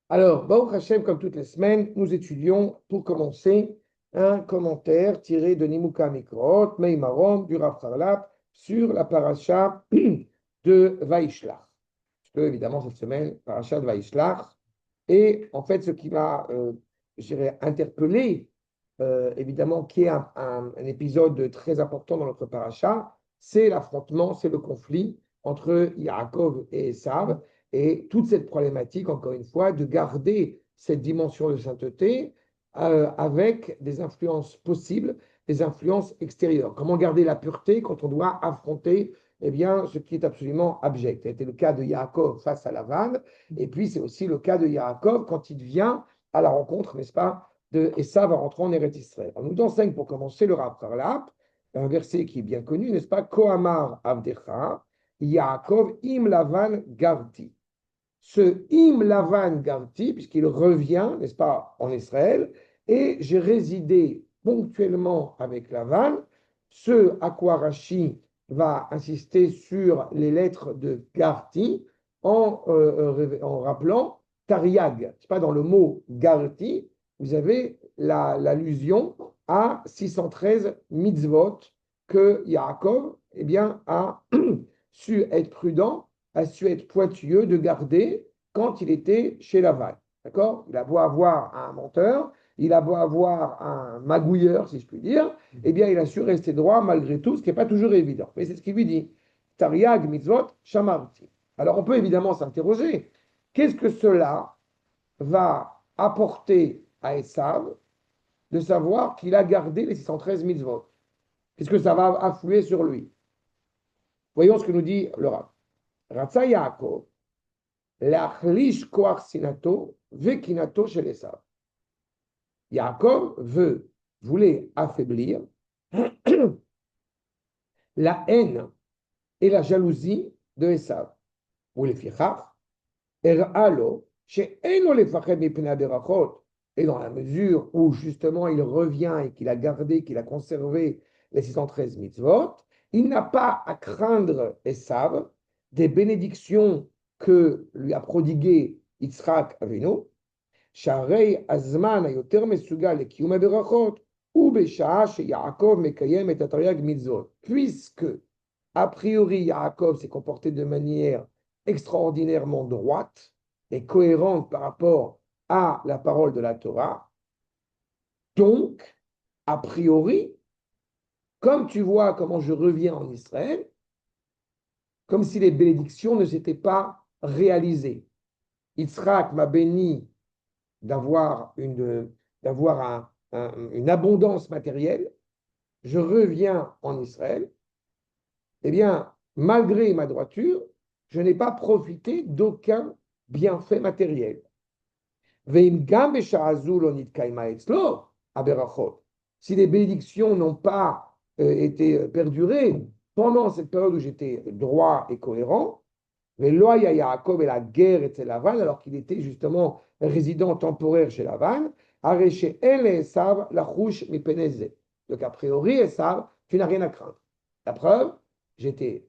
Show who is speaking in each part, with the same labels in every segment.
Speaker 1: Alors, Baruch Hashem, comme toutes les semaines, nous étudions, pour commencer, un commentaire tiré de Nimuka Mikrot, Meimarom, du Rav Harlap, sur la paracha de Vaishlach. Parce que, évidemment, cette semaine, paracha de Vaishlach. Et en fait, ce qui m'a, je dirais, interpellé, évidemment, qui est un épisode très important dans notre paracha, c'est l'affrontement, c'est le conflit entre Yaakov et Esav. Et toute cette problématique, encore une fois, de garder cette dimension de sainteté avec des influences possibles, des influences extérieures. Comment garder la pureté quand on doit affronter eh bien, ce qui est absolument abject. C'était le cas de Yaakov face à Lavan, et puis c'est aussi le cas de Yaakov quand il vient à la rencontre, n'est-ce pas, de Esav en rentrant en Eretz Israël. On nous enseigne pour commencer le Rav Harlap, un verset qui est bien connu, n'est-ce pas, Kohamar Avdecha, Yaakov im Lavan Garti. Ce Im Lavan Garti, puisqu'il revient, n'est-ce pas, en Israël, et j'ai résidé ponctuellement avec Lavan, ce à quoi Rashi va insister sur les lettres de Garti en rappelant Tariag. C'est pas dans le mot Garti, vous avez l'allusion à 613 mitzvot que Yaakov eh bien, a su être prudent, a su être pointilleux de garder quand il était chez Laval. D'accord? Il a beau avoir un menteur, il a beau avoir un magouilleur, si je puis dire, eh bien, il a su rester droit malgré tout, ce qui n'est pas toujours évident. Mais c'est ce qu'il lui dit. Tariag mitzvot shamarti. Alors, on peut évidemment s'interroger. Qu'est-ce que cela va apporter à Esav de savoir qu'il a gardé les 613 mitzvot? Qu'est-ce que ça va affluer sur lui? Voyons ce que nous dit le Rav. Ratsa Yaakov, l'achlish koach sinato, vekinato chez Esav. Yaakov voulait affaiblir la haine et la jalousie de Esav. Ou les fichach, er'alo, she'eno lefached mipnei aberachot. Et dans la mesure où justement il revient et qu'il a gardé, qu'il a conservé les 613 mitzvot, il n'a pas à craindre Esav des bénédictions que lui a prodiguées Yitzhak Avinu, שהרי הזמן היותר מסוגל לקיום הברכות הוא בשעה שיעקב מקיים את התרי"ג מצוות. Puisque, a priori, Yaakov s'est comporté de manière extraordinairement droite et cohérente par rapport à la parole de la Torah, donc, a priori, comme tu vois comment je reviens en Israël, comme si les bénédictions ne s'étaient pas réalisées. Yitzhak m'a béni d'avoir une abondance matérielle, je reviens en Israël, eh bien, malgré ma droiture, je n'ai pas profité d'aucun bienfait matériel. Si les bénédictions n'ont pas été perdurées pendant cette période où j'étais droit et cohérent, mais Loïa Yaakov et la guerre était Lavan, alors qu'il était justement résident temporaire chez Lavan, Areche El Esav la chouche mi peneze. Donc a priori, Esav, tu n'as rien à craindre. La preuve, j'étais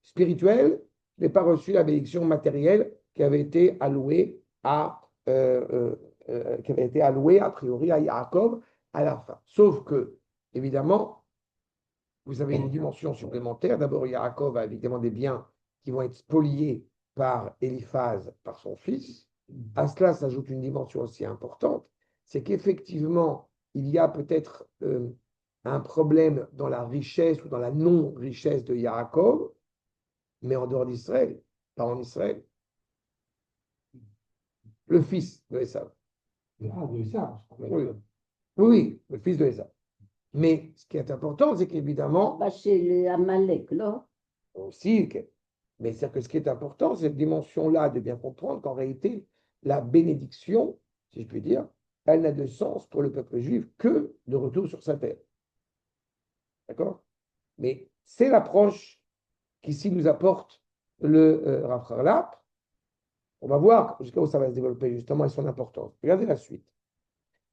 Speaker 1: spirituel, je n'ai pas reçu la bénédiction matérielle qui avait été allouée qui avait été allouée a priori à Yaakov à la fin. Sauf que, évidemment, vous avez une dimension supplémentaire. D'abord, Yaakov a évidemment des biens qui vont être spoliés par Eliphaz, par son fils. À cela s'ajoute une dimension aussi importante, c'est qu'effectivement, il y a peut-être un problème dans la richesse ou dans la non-richesse de Yaakov, mais en dehors d'Israël, pas en Israël. Le fils de Esav.
Speaker 2: Ah, de ça.
Speaker 1: Oui, oui, le fils de Esav. Mais ce qui est important, c'est qu'évidemment,
Speaker 3: Bah, chez les Amalek, là.
Speaker 1: aussi, mais c'est que ce qui est important, c'est cette dimension-là de bien comprendre qu'en réalité, la bénédiction, si je puis dire, elle n'a de sens pour le peuple juif que de retour sur sa terre. D'accord? Mais c'est l'approche qu'ici nous apporte le Rav Harlap. On va voir jusqu'à où ça va se développer justement et son importance. Regardez la suite.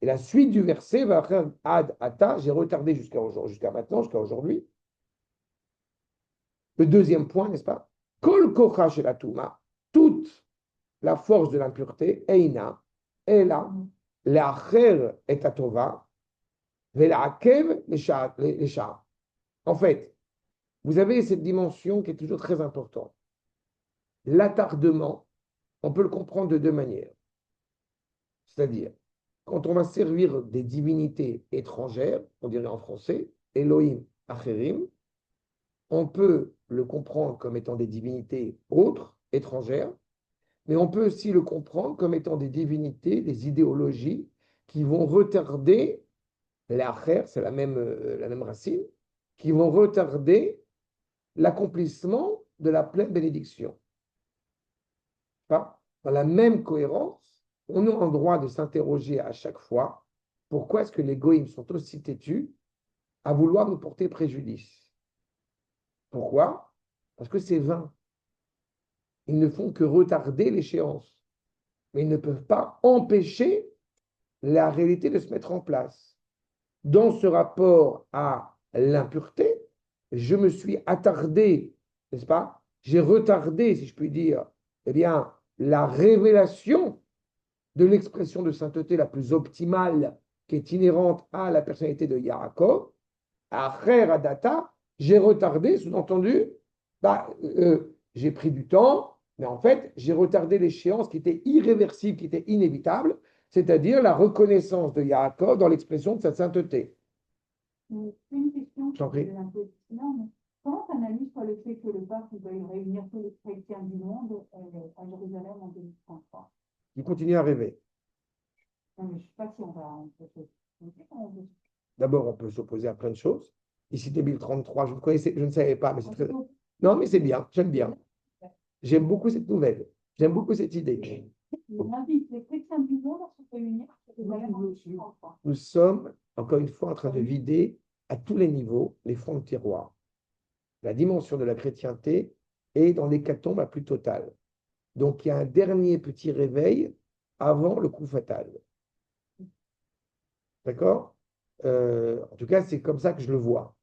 Speaker 1: Et la suite du verset va faire ad ata, j'ai retardé jusqu'à maintenant, jusqu'à aujourd'hui. Le deuxième point, n'est-ce pas? Kol kocha shel la touma, toute la force de l'impureté, Eina, Ela, l'Acher et Atova, Vela'akev les Sha'ar. En fait, vous avez cette dimension qui est toujours très importante. L'attardement, on peut le comprendre de deux manières. C'est-à-dire, quand on va servir des divinités étrangères, on dirait en français, Elohim, Acherim, on peut le comprendre comme étant des divinités autres, étrangères, mais on peut aussi le comprendre comme étant des divinités, des idéologies qui vont retarder, l'Acher, c'est la même racine, qui vont retarder l'accomplissement de la pleine bénédiction. Dans la même cohérence, on a le droit de s'interroger à chaque fois pourquoi est-ce que les goïms sont aussi têtus à vouloir nous porter préjudice. Pourquoi? Parce que c'est vain. Ils ne font que retarder l'échéance, mais ils ne peuvent pas empêcher la réalité de se mettre en place. Dans ce rapport à l'impureté, je me suis attardé, n'est-ce pas? J'ai retardé, si je puis dire, eh bien, la révélation de l'expression de sainteté la plus optimale qui est inhérente à la personnalité de Yaakov, à Cher Adata, j'ai retardé, sous-entendu, j'ai pris du temps, mais en fait, j'ai retardé l'échéance qui était irréversible, qui était inévitable, c'est-à-dire la reconnaissance de Yaakov dans l'expression de sa sainteté.
Speaker 4: Une question
Speaker 1: J'en prie.
Speaker 4: un peu pertinente, mais comment tu analyses le fait que le pape veuille réunir tous les chrétiens du monde à Jérusalem en 2033?
Speaker 1: Il continue à rêver.
Speaker 4: Non, mais je ne sais pas si on peut se...
Speaker 1: D'abord, on peut s'opposer à plein de choses. Ici, 2033, je ne savais pas, mais c'est très... Non, mais c'est bien, j'aime bien. J'aime beaucoup cette nouvelle. J'aime beaucoup cette idée.
Speaker 4: Il invite les chrétiens du monde à se réunir à Jérusalem en 2033.
Speaker 1: Nous sommes, encore une fois, en train de vider à tous les niveaux les fonds de tiroir. La dimension de la chrétienté est dans l'hécatombe la plus totale. Donc, il y a un dernier petit réveil avant le coup fatal. D'accord? En tout cas, c'est comme ça que je le vois.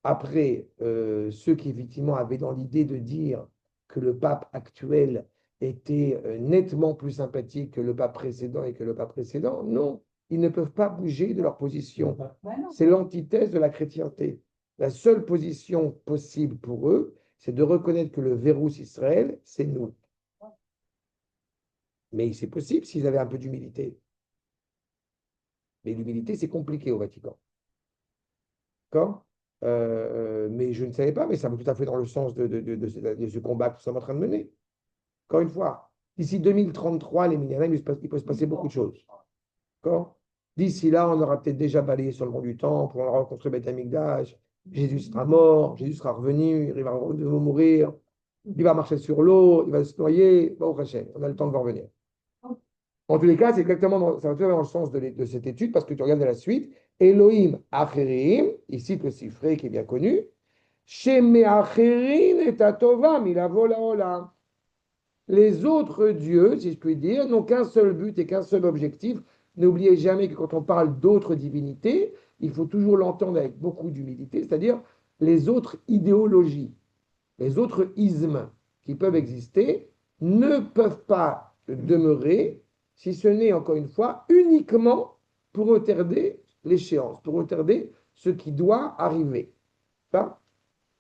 Speaker 1: Après, ceux qui effectivement avaient dans l'idée de dire que le pape actuel était nettement plus sympathique que le pape précédent et que le pape précédent, non, ils ne peuvent pas bouger de leur position. C'est l'antithèse de la chrétienté. La seule position possible pour eux, c'est de reconnaître que le Vérus Israël, c'est nous. Mais c'est possible s'ils avaient un peu d'humilité. Mais l'humilité, c'est compliqué au Vatican. D'accord? Mais je ne savais pas, mais ça va tout à fait dans le sens de ce combat que nous sommes en train de mener. Encore une fois, d'ici 2033, les Minyanim, il peut se passer beaucoup de choses. D'accord? D'ici là, on aura peut-être déjà balayé sur le mont du Temple, on aura reconstruit Beth Amikdash, Jésus sera mort, Jésus sera revenu, il va mourir, il va marcher sur l'eau, il va se noyer, on a le temps de voir venir. En tous les cas, c'est exactement ça va dans le sens de cette étude, parce que tu regardes la suite, Elohim Acherim, il cite le Sifré qui est bien connu, Sheme Acherim et Tatova Milavola Olam. Les autres dieux, si je puis dire, n'ont qu'un seul but et qu'un seul objectif. N'oubliez jamais que quand on parle d'autres divinités, il faut toujours l'entendre avec beaucoup d'humilité, c'est-à-dire les autres idéologies, les autres ismes qui peuvent exister ne peuvent pas demeurer, si ce n'est encore une fois uniquement pour retarder l'échéance, pour retarder ce qui doit arriver. Ça,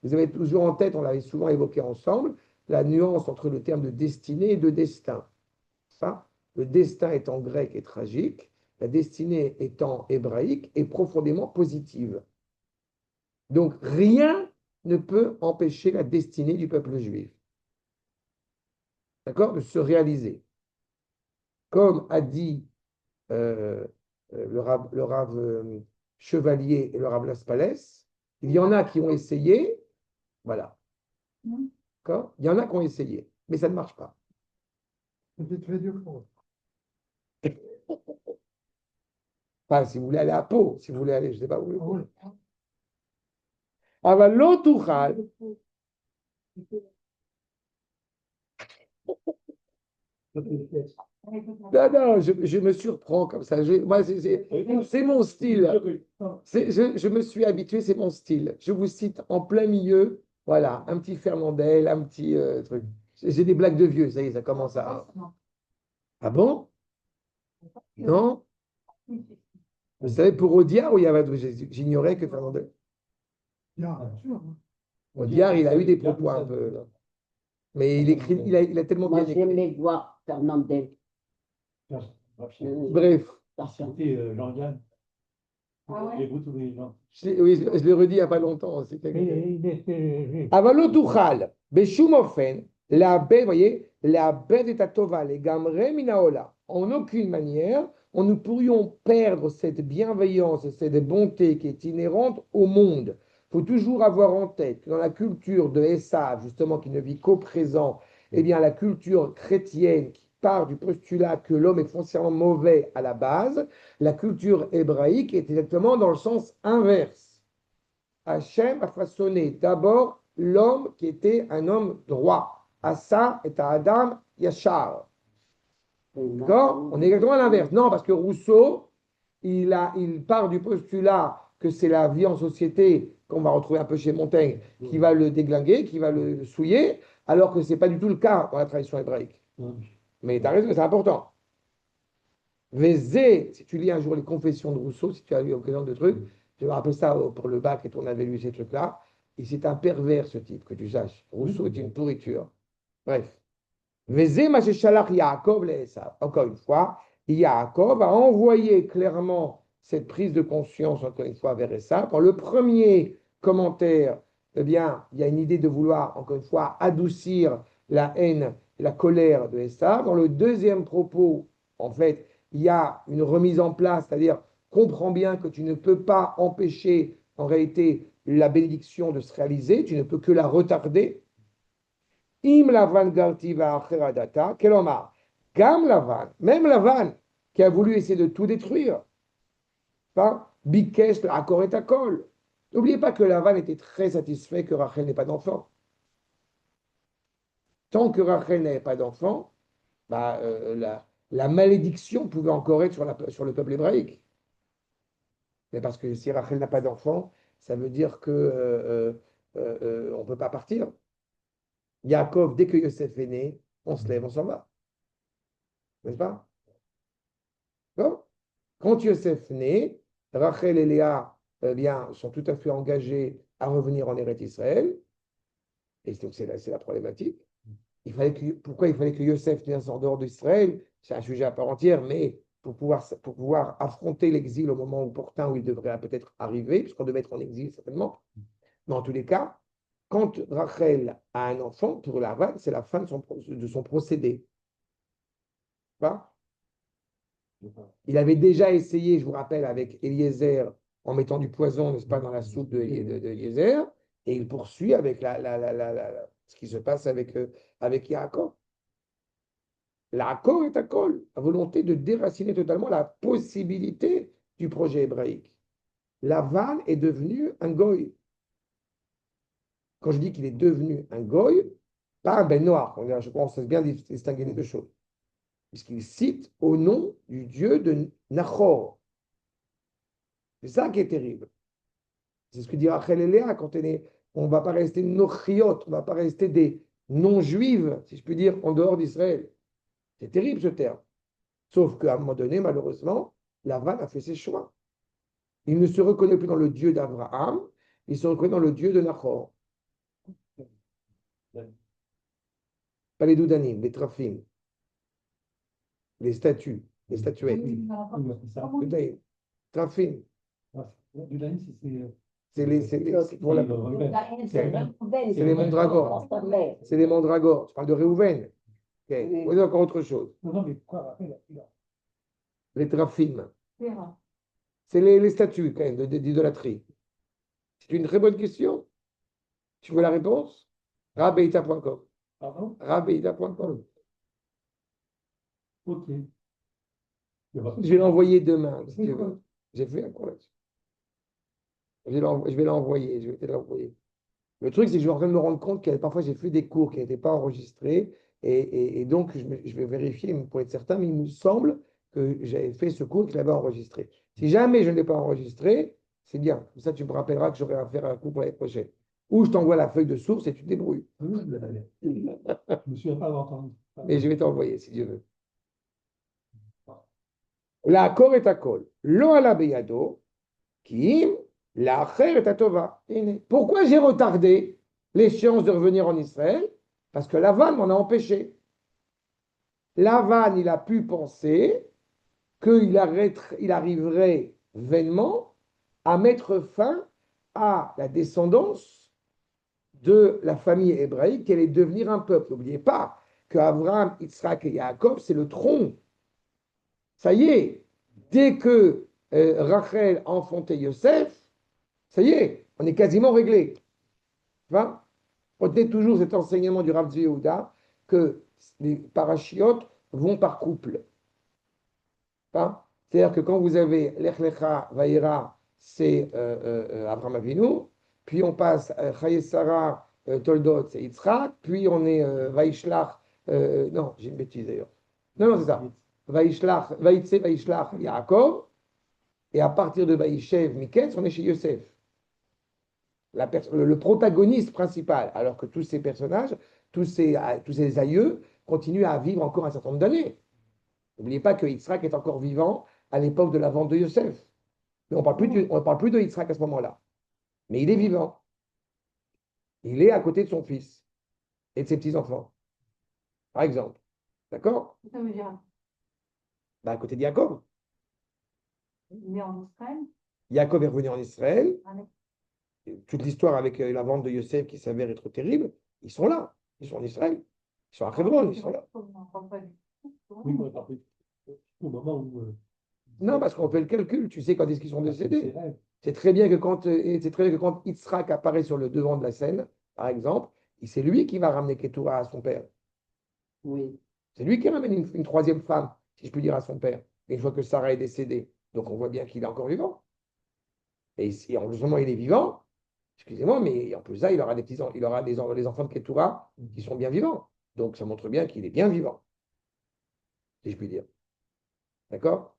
Speaker 1: vous avez toujours en tête, on l'avait souvent évoqué ensemble, la nuance entre le terme de destinée et de destin. Ça, le destin étant grec et tragique, la destinée étant hébraïque et profondément positive. Donc rien ne peut empêcher la destinée du peuple juif, d'accord, de se réaliser. Comme a dit le Rav Chevalier et le Rav Las Palais, il y en a qui ont essayé, voilà. D'accord? Il y en a qui ont essayé, mais ça ne marche pas.
Speaker 2: C'était très dur pour eux.
Speaker 1: Enfin, si vous voulez aller à Pau, si vous voulez aller, je ne sais pas où.
Speaker 2: Ah ouais.
Speaker 1: Ah bah, l'autochal. Non, non, je me surprends comme ça. Moi, c'est mon style. Je me suis habitué, c'est mon style. Je vous cite en plein milieu, voilà, un petit Fernandel, un petit truc. J'ai des blagues de vieux, ça y est, ça commence à. Ah bon? Non?
Speaker 4: Si, si, si.
Speaker 1: Vous savez, pour Audiard ou Yavad, j'ignorais que Fernandel.
Speaker 2: Bien sûr. Hein.
Speaker 1: Audiard, il a eu des propos un peu. Mais il écrit, il a tellement
Speaker 3: Moi,
Speaker 1: bien
Speaker 3: j'aime
Speaker 1: écrit.
Speaker 3: les voir Fernandel.
Speaker 1: Bref,
Speaker 5: Jean-Yann,
Speaker 4: Ah ouais?
Speaker 5: et vous tous les gens.
Speaker 1: oui, je l'ai redit il n'y a pas longtemps. C'est quelque chose.
Speaker 5: Il était.
Speaker 1: אבל לא תוכל בשום אופן לאבד, voyez, לאבד את הטובה לגמרי מן העולם. En aucune manière, nous pourrions perdre cette bienveillance et cette bonté qui est inhérente au monde. Il faut toujours avoir en tête que dans la culture de Esav, justement, qui ne vit qu'au présent, eh bien, la culture chrétienne qui part du postulat que l'homme est foncièrement mauvais à la base, la culture hébraïque est exactement dans le sens inverse. Hachem a façonné d'abord l'homme qui était un homme droit. Asa et Adam Yachar. D'accord? On est exactement à l'inverse. Non, parce que Rousseau, il part du postulat que c'est la vie en société, qu'on va retrouver un peu chez Montaigne, qui va le déglinguer, qui va le souiller, alors que ce n'est pas du tout le cas dans la tradition hébraïque. Mais tu as raison, c'est important. Vézé, si tu lis un jour les confessions de Rousseau, si tu as lu l'occasion de trucs, je vais rappeler ça pour le bac et on avait lu ces trucs-là, et c'est un pervers ce type, que tu saches. Rousseau est une pourriture. Bref. Vézé, Machéchalach Yaakov les Esav. Encore une fois, Yaakov a envoyé clairement cette prise de conscience, encore une fois, vers Esav. Dans le premier commentaire, eh bien, il y a une idée de vouloir, encore une fois, adoucir la haine et la colère de Esav. Dans le deuxième propos, en fait, il y a une remise en place, c'est-à-dire comprends bien que tu ne peux pas empêcher en réalité la bénédiction de se réaliser, tu ne peux que la retarder. Im Lavan Gartiva Acheradata, Kelomar, Gam Lavan, même Lavan, qui a voulu essayer de tout détruire, Bikesh Akor et Akol. N'oubliez pas que Lavan était très satisfait que Rachel n'ait pas d'enfant. Tant que Rachel n'avait pas d'enfant, bah, la malédiction pouvait encore être sur le peuple hébraïque. Mais parce que si Rachel n'a pas d'enfant, ça veut dire que on ne peut pas partir. Yaakov, dès que Yosef est né, on se lève, on s'en va. N'est-ce pas? Bon. Quand Yosef naît, Rachel et Léa eh bien, sont tout à fait engagés à revenir en Eretz Israël. Et donc, c'est la problématique. Pourquoi il fallait que Yosef naisse en dehors d'Israël? C'est un sujet à part entière, mais pour pouvoir affronter l'exil au moment opportun où il devrait peut-être arriver, puisqu'on devait être en exil certainement. Mais en tous les cas, quand Rachel a un enfant, pour Lavan, c'est la fin de son procédé. Pas? Il avait déjà essayé, je vous rappelle, avec Eliezer, en mettant du poison, n'est-ce pas, dans la soupe de Eliezer, et il poursuit avec ce qui se passe avec Yaakov. L'accord est accord, la volonté de déraciner totalement la possibilité du projet hébraïque. Lavan est devenu un goy. Quand je dis qu'il est devenu un goy, pas un ben noir, je pense bien distinguer les deux choses. Puisqu'il cite au nom du dieu de Nachor. C'est ça qui est terrible. C'est ce que dit Rachel et Léa quand on ne va pas rester nochiot, on ne va pas rester des non-juives, si je puis dire, en dehors d'Israël. C'est terrible ce terme. Sauf qu'à un moment donné, malheureusement, Lavan a fait ses choix. Il ne se reconnaît plus dans le Dieu d'Abraham, il se reconnaît dans le Dieu de Nachor. Pas les doudanim, les trafim, les statues, les statuettes. Doudanim, trafim. C'est les mandragores. C'est les mandragores. Tu parles de Réhouven. Okay. Vous avez encore autre chose. Les trafim. C'est les statues quand même d'idolâtrie. C'est une très bonne question. Tu veux la réponse? Rabbeita.com. Rabbeita.com.
Speaker 5: Ok.
Speaker 1: Je vais l'envoyer demain, si tu veux. J'ai fait un cours là-dessus. Je vais l'envoyer. Je vais te l'envoyer. Le truc, c'est que je suis en train de me rendre compte que parfois j'ai fait des cours qui n'étaient pas enregistrés et donc je vais vérifier pour être certain, mais il me semble que j'avais fait ce cours et que je l'avais enregistré. Si jamais je ne l'ai pas enregistré, c'est bien. Comme ça, tu me rappelleras que j'aurai à faire un cours pour l'année prochaine. Ou je t'envoie la feuille de source et tu te débrouilles.
Speaker 5: Je me souviens pas avoir entendu.
Speaker 1: Mais je vais t'envoyer si Dieu veut. La kor et akol. Lo ala beyado, kim, la acher et atova. Pourquoi j'ai retardé l'échéance de revenir en Israël? Parce que Lavan m'en a empêché. Lavan, il a pu penser qu'il arriverait vainement à mettre fin à la descendance de la famille hébraïque, qu'elle allait devenir un peuple. N'oubliez pas que Abraham, Yitzhak et Jacob, c'est le tronc. Ça y est, dès que Rachel a enfanté Yosef, ça y est, on est quasiment réglé. Enfin, retenez toujours cet enseignement du Rav Tzvi Yehuda que les parachiotes vont par couple. Hein? C'est-à-dire que quand vous avez Lech Lecha Vaïra, c'est Abraham Avinu, puis on passe Chaye Sarah Toldot, c'est Yitzhak, puis on est Vaishlach, non, j'ai une bêtise d'ailleurs. Non, non, c'est ça. Vaishlach, Vaïtse, Vaishlach, Yaakov, et à partir de Vaïshev, Miketz, on est chez Yosef. Le protagoniste principal, alors que tous ces personnages, tous ces aïeux, continuent à vivre encore un certain nombre d'années. N'oubliez pas que Yitzhak est encore vivant à l'époque de la vente de Yosef. Mais on ne parle plus de Yitzhak à ce moment-là. Mais il est vivant. Il est à côté de son fils et de ses petits-enfants, par exemple. D'accord?
Speaker 4: Ça veut dire,
Speaker 1: Bah, à côté de Yaakov.
Speaker 4: il est en Israël.
Speaker 1: Yaakov est revenu en Israël.
Speaker 4: Avec-
Speaker 1: Toute l'histoire avec la vente de Yosef qui s'avère être terrible, ils sont là. Ils sont en Israël. Ils sont à Hebron, ils sont là.
Speaker 4: On n'en parle pas du tout.
Speaker 5: Oui, moi, j'ai appris au moment où.
Speaker 1: Non, parce qu'on fait le calcul. Tu sais quand est-ce qu'ils sont
Speaker 5: c'est
Speaker 1: décédés.
Speaker 5: rêves.
Speaker 1: C'est très bien que quand Yitzhak apparaît sur le devant de la scène, par exemple, c'est lui qui va ramener Ketura à son père.
Speaker 3: Oui.
Speaker 1: C'est lui qui ramène une troisième femme, si je puis dire, à son père, une fois que Sarah est décédée. Donc on voit bien qu'il est encore vivant. Et si en plus moment il est vivant, excusez-moi, mais en plus ça, il aura les enfants de Ketura qui sont bien vivants. Donc ça montre bien qu'il est bien vivant, si je puis dire. D'accord?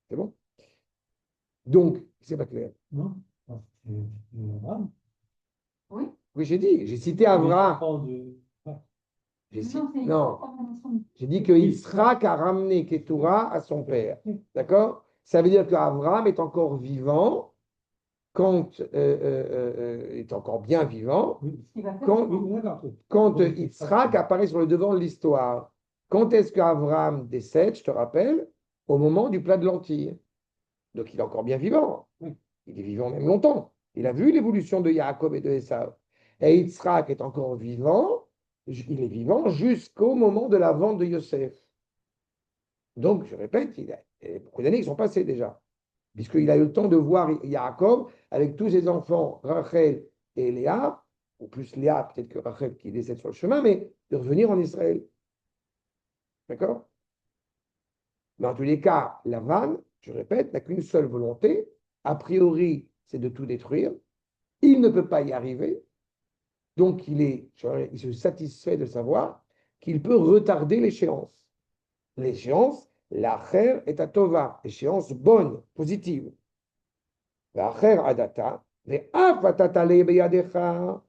Speaker 1: C'est bon? Donc, c'est pas clair.
Speaker 5: Non? Ah, c'est Abraham.
Speaker 4: Oui.
Speaker 1: Oui, j'ai cité Abraham.
Speaker 5: Ah,
Speaker 1: Non, j'ai dit que Yitzhak a ramené Ketura à son père. D'accord? Ça veut dire qu'Abraham est encore vivant quand est encore bien vivant
Speaker 5: oui.
Speaker 4: Il va faire
Speaker 1: quand,
Speaker 5: Oui, d'accord.
Speaker 1: quand Yitzhak apparaît sur le devant de l'histoire. Quand est-ce qu'Abraham décède, je te rappelle, au moment du plat de lentilles. Donc il est encore bien vivant.
Speaker 5: Oui.
Speaker 1: Il est vivant même longtemps. Il a vu l'évolution de Jacob et de Esav. Et Yitzhak est encore vivant. Il est vivant jusqu'au moment de la vente de Yosef. Donc, je répète, il y a beaucoup d'années qui sont passées déjà, puisqu'il a eu le temps de voir Jacob avec tous ses enfants, Rachel et Léa, ou plus Léa, peut-être que Rachel qui décède sur le chemin, mais de revenir en Israël. D'accord? Dans tous les cas, Lavan, je répète, n'a qu'une seule volonté. A priori, c'est de tout détruire. Il ne peut pas y arriver. Donc, il se satisfait de savoir qu'il peut retarder l'échéance. L'échéance, l'acher est à tova, échéance bonne, positive. L'acher adata, ve'af atatale beyadecha,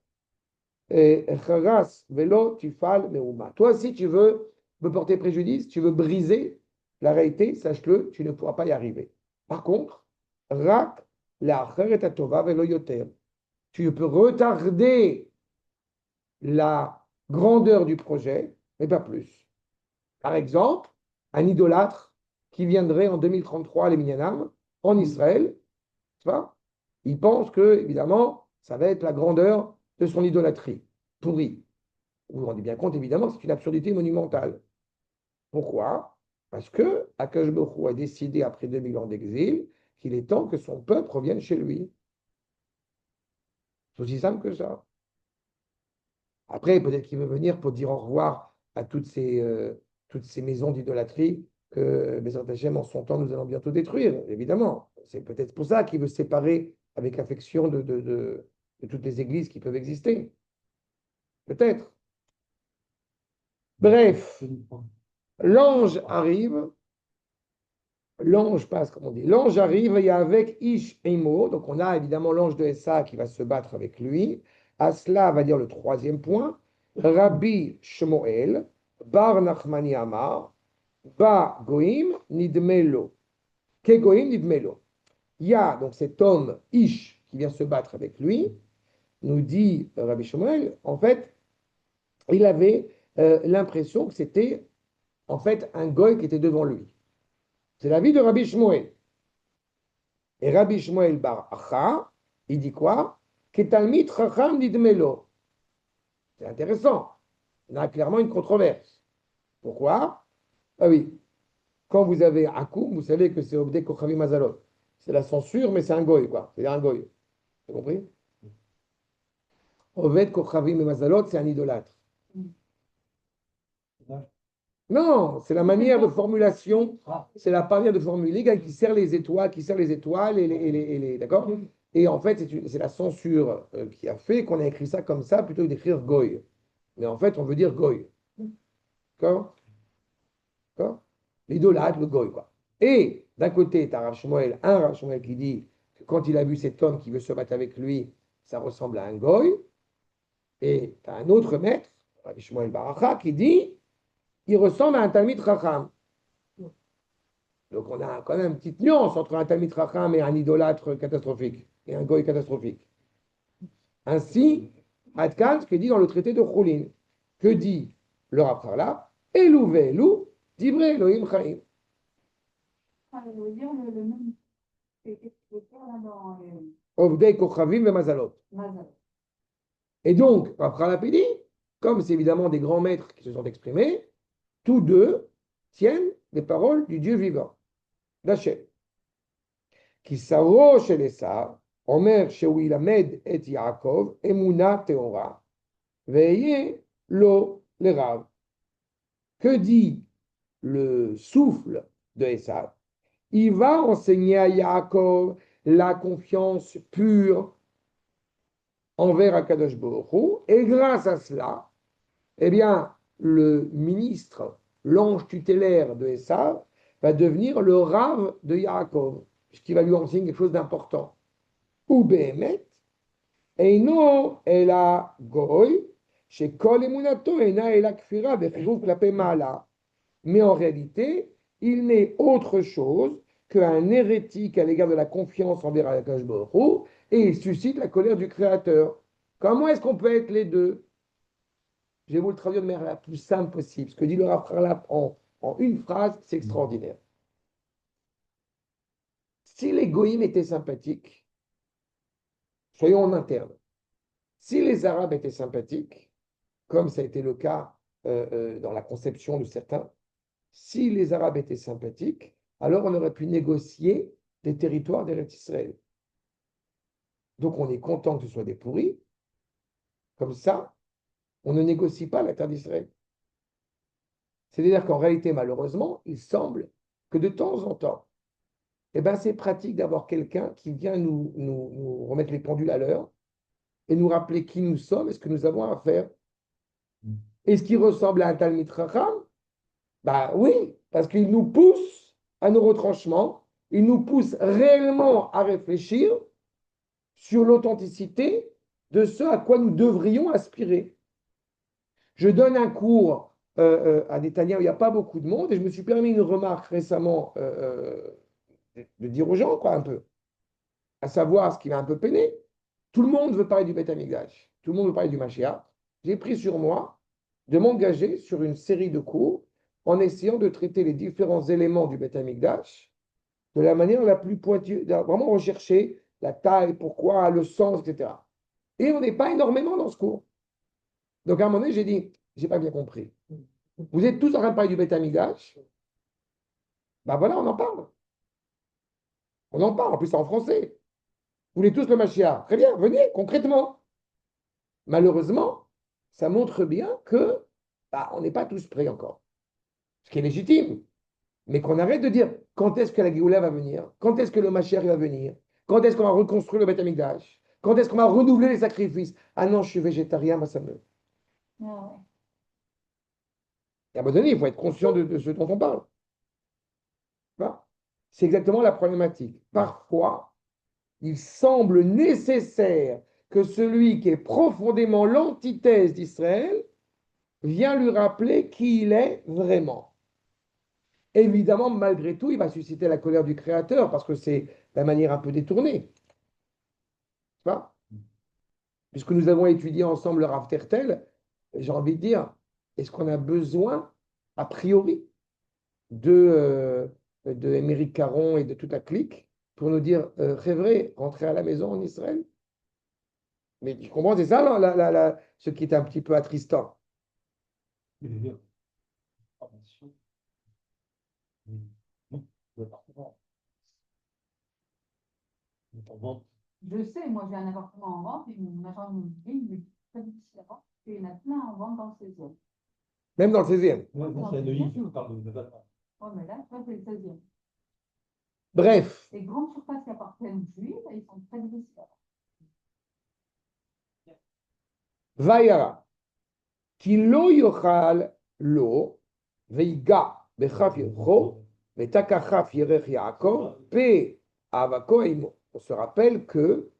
Speaker 1: charas velo tifal meuma. Toi, si tu veux me porter préjudice, tu veux briser la réalité, sache-le, tu ne pourras pas y arriver. Par contre, rak l'acher est à tova velo yoter. Tu peux retarder la grandeur du projet, mais pas plus. Par exemple, un idolâtre qui viendrait en 2033 à l'Eminyanam, en Israël, tu vois, il pense que, évidemment, ça va être la grandeur de son idolâtrie pourrie. Vous vous rendez bien compte, évidemment, que c'est une absurdité monumentale. Pourquoi? Parce que Akash Baruch Hu a décidé, après 2000 ans d'exil, qu'il est temps que son peuple revienne chez lui. C'est aussi simple que ça. Après, peut-être qu'il veut venir pour dire au revoir à toutes ces maisons d'idolâtrie que Bézant Hachem, en son temps, nous allons bientôt détruire, évidemment. C'est peut-être pour ça qu'il veut se séparer avec affection de toutes les églises qui peuvent exister. Peut-être. Bref, l'ange arrive, l'ange passe, comme on dit, l'ange arrive, il y a avec Ish et Mo, donc on a évidemment l'ange de Essa qui va se battre avec lui. À cela va dire le troisième point, Rabbi Shmuel, Bar Nachmani Amar, Ba Goim Nidmelo. Kegoïm Nidmelo. Il y a donc cet homme, Ish, qui vient se battre avec lui, nous dit Rabbi Shmuel, en fait, il avait l'impression que c'était en fait un goy qui était devant lui. C'est l'avis de Rabbi Shmuel. Et Rabbi Shmuel bar Acha, il dit quoi? Ketalmit Chacham Nidmelo. C'est intéressant. Il y a clairement une controverse. Pourquoi? Ah oui, quand vous avez Akoum, vous savez que c'est Obdek Kochavim Mazalot. C'est la censure, mais c'est un goy, quoi. C'est un goy. Vous avez compris? Oved Kochavim et Mazalot, c'est un idolâtre. Non, c'est la manière de formulation, c'est la manière de formuler quelqu'un qui sert les étoiles d'accord? Et en fait, c'est la censure qui a fait qu'on a écrit ça comme ça plutôt que d'écrire goy. Mais en fait, on veut dire goy. D'accord? D'accord? L'idolâtre, le goy, quoi. Et d'un côté, tu as un Rav Shmuel qui dit que quand il a vu cet homme qui veut se battre avec lui, ça ressemble à un goy. Et tu as un autre maître, Rabbi Shmuel Baracha, qui dit il ressemble à un Talmid Chacham. Donc on a quand même une petite nuance entre un Talmid Chacham et un idolâtre catastrophique, et un goy catastrophique. Ainsi, Adkan, ce qui est dit dans le traité de Choulin, que dit le Rav Charlap, Elou ve'elou, divrei Elohim chaim.
Speaker 4: Ça veut dire le même. Qu'est-ce que tu veux faire là dans
Speaker 1: Ovdei Kochavim ve Mazalot.
Speaker 4: Mazal?
Speaker 1: Et donc, Rav Charlap dit, comme c'est évidemment des grands maîtres qui se sont exprimés, tous deux tiennent les paroles du Dieu vivant, d'Hachem. Qui savo chez les Esav, Omer shehu ilamed et Yaakov, emuna teora, veillez lo le Rav. Que dit le souffle de Esav? Il va enseigner à Yaakov la confiance pure envers Akadosh Baruch Hu, et grâce à cela, eh bien, le ministre, l'ange tutélaire de Esav, va devenir le Rav de Yaakov, puisqu'il va lui enseigner quelque chose d'important. Ou Behemet, Eino ela goy, chez Kol emunato ena ela kfira vechiruv klape ma'ala. Mais en réalité, il n'est autre chose qu'un hérétique à l'égard de la confiance envers Akadosh Baruch Hu, et il suscite la colère du Créateur. Comment est-ce qu'on peut être les deux? Je vais vous le traduire de manière la plus simple possible. Ce que dit le Rav Charlap en une phrase, c'est extraordinaire. Si les goïms étaient sympathiques, soyons en interne. Si les Arabes étaient sympathiques, comme ça a été le cas dans la conception de certains, si les Arabes étaient sympathiques, alors on aurait pu négocier des territoires d'Eretz Israël. Donc on est content que ce soit des pourris. Comme ça, on ne négocie pas la terre d'Israël. C'est-à-dire qu'en réalité, malheureusement, il semble que de temps en temps, eh ben, c'est pratique d'avoir quelqu'un qui vient nous remettre les pendules à l'heure et nous rappeler qui nous sommes et ce que nous avons à faire. Est-ce qu'il ressemble à un Talmid Chacham? Bah oui, parce qu'il nous pousse à nos retranchements, il nous pousse réellement à réfléchir sur l'authenticité de ce à quoi nous devrions aspirer. Je donne un cours à Netanya où il n'y a pas beaucoup de monde et je me suis permis une remarque récemment de dire aux gens, quoi, un peu, à savoir ce qui m'a un peu peiné. Tout le monde veut parler du Beth Amikdash, tout le monde veut parler du Mashiach. J'ai pris sur moi de m'engager sur une série de cours en essayant de traiter les différents éléments du Beth Amikdash de la manière la plus pointue, vraiment rechercher la taille, pourquoi, le sens, etc. Et on n'est pas énormément dans ce cours. Donc à un moment donné, j'ai dit, j'ai pas bien compris. Vous êtes tous en train de parler du Beth Amikdash. Ben voilà, on en parle. On en parle, en plus c'est en français. Vous voulez tous le Mashiach. Très bien, venez, concrètement. Malheureusement, ça montre bien que on n'est pas tous prêts encore. Ce qui est légitime. Mais qu'on arrête de dire quand est-ce que la Géoula va venir, quand est-ce que le Mashiach va venir, quand est-ce qu'on va reconstruire le Beth Amikdash, quand est-ce qu'on va renouveler les sacrifices. Ah non, je suis végétarien, moi ça me...
Speaker 4: Non.
Speaker 1: Et à un moment donné, il faut être conscient de ce dont on parle. Voilà. C'est exactement la problématique. Parfois, il semble nécessaire que celui qui est profondément l'antithèse d'Israël vienne lui rappeler qui il est vraiment. Évidemment, malgré tout, il va susciter la colère du Créateur parce que c'est la manière un peu détournée. Tu vois? Puisque nous avons étudié ensemble le Rav Tertel, j'ai envie de dire, est-ce qu'on a besoin, a priori, de Émeric Caron et de toute la clique pour nous dire, Révré, rentrez à la maison en Israël? Mais tu comprends, c'est ça ce qui est un petit peu attristant.
Speaker 5: Il est bien. Formation. Non, le département. Notamment,
Speaker 4: Je sais, moi j'ai un appartement en vente et mon agent immobilier il me dit très différent qu'il y en a plein en vente dans le 16e.
Speaker 1: Même dans le 16e.
Speaker 5: ouais, non, c'est un Neuilly, je parle de data.
Speaker 4: Oh, mais là, toi, c'est le 16e.
Speaker 1: Bref,
Speaker 4: Les grandes surfaces qui appartiennent aux Juifs, ils sont très difficiles.
Speaker 1: Vayara, ki lo yochal lo, veiga bechaf yercho, vetakachaf yerech Yaakov, pe avako imo. On se rappelle que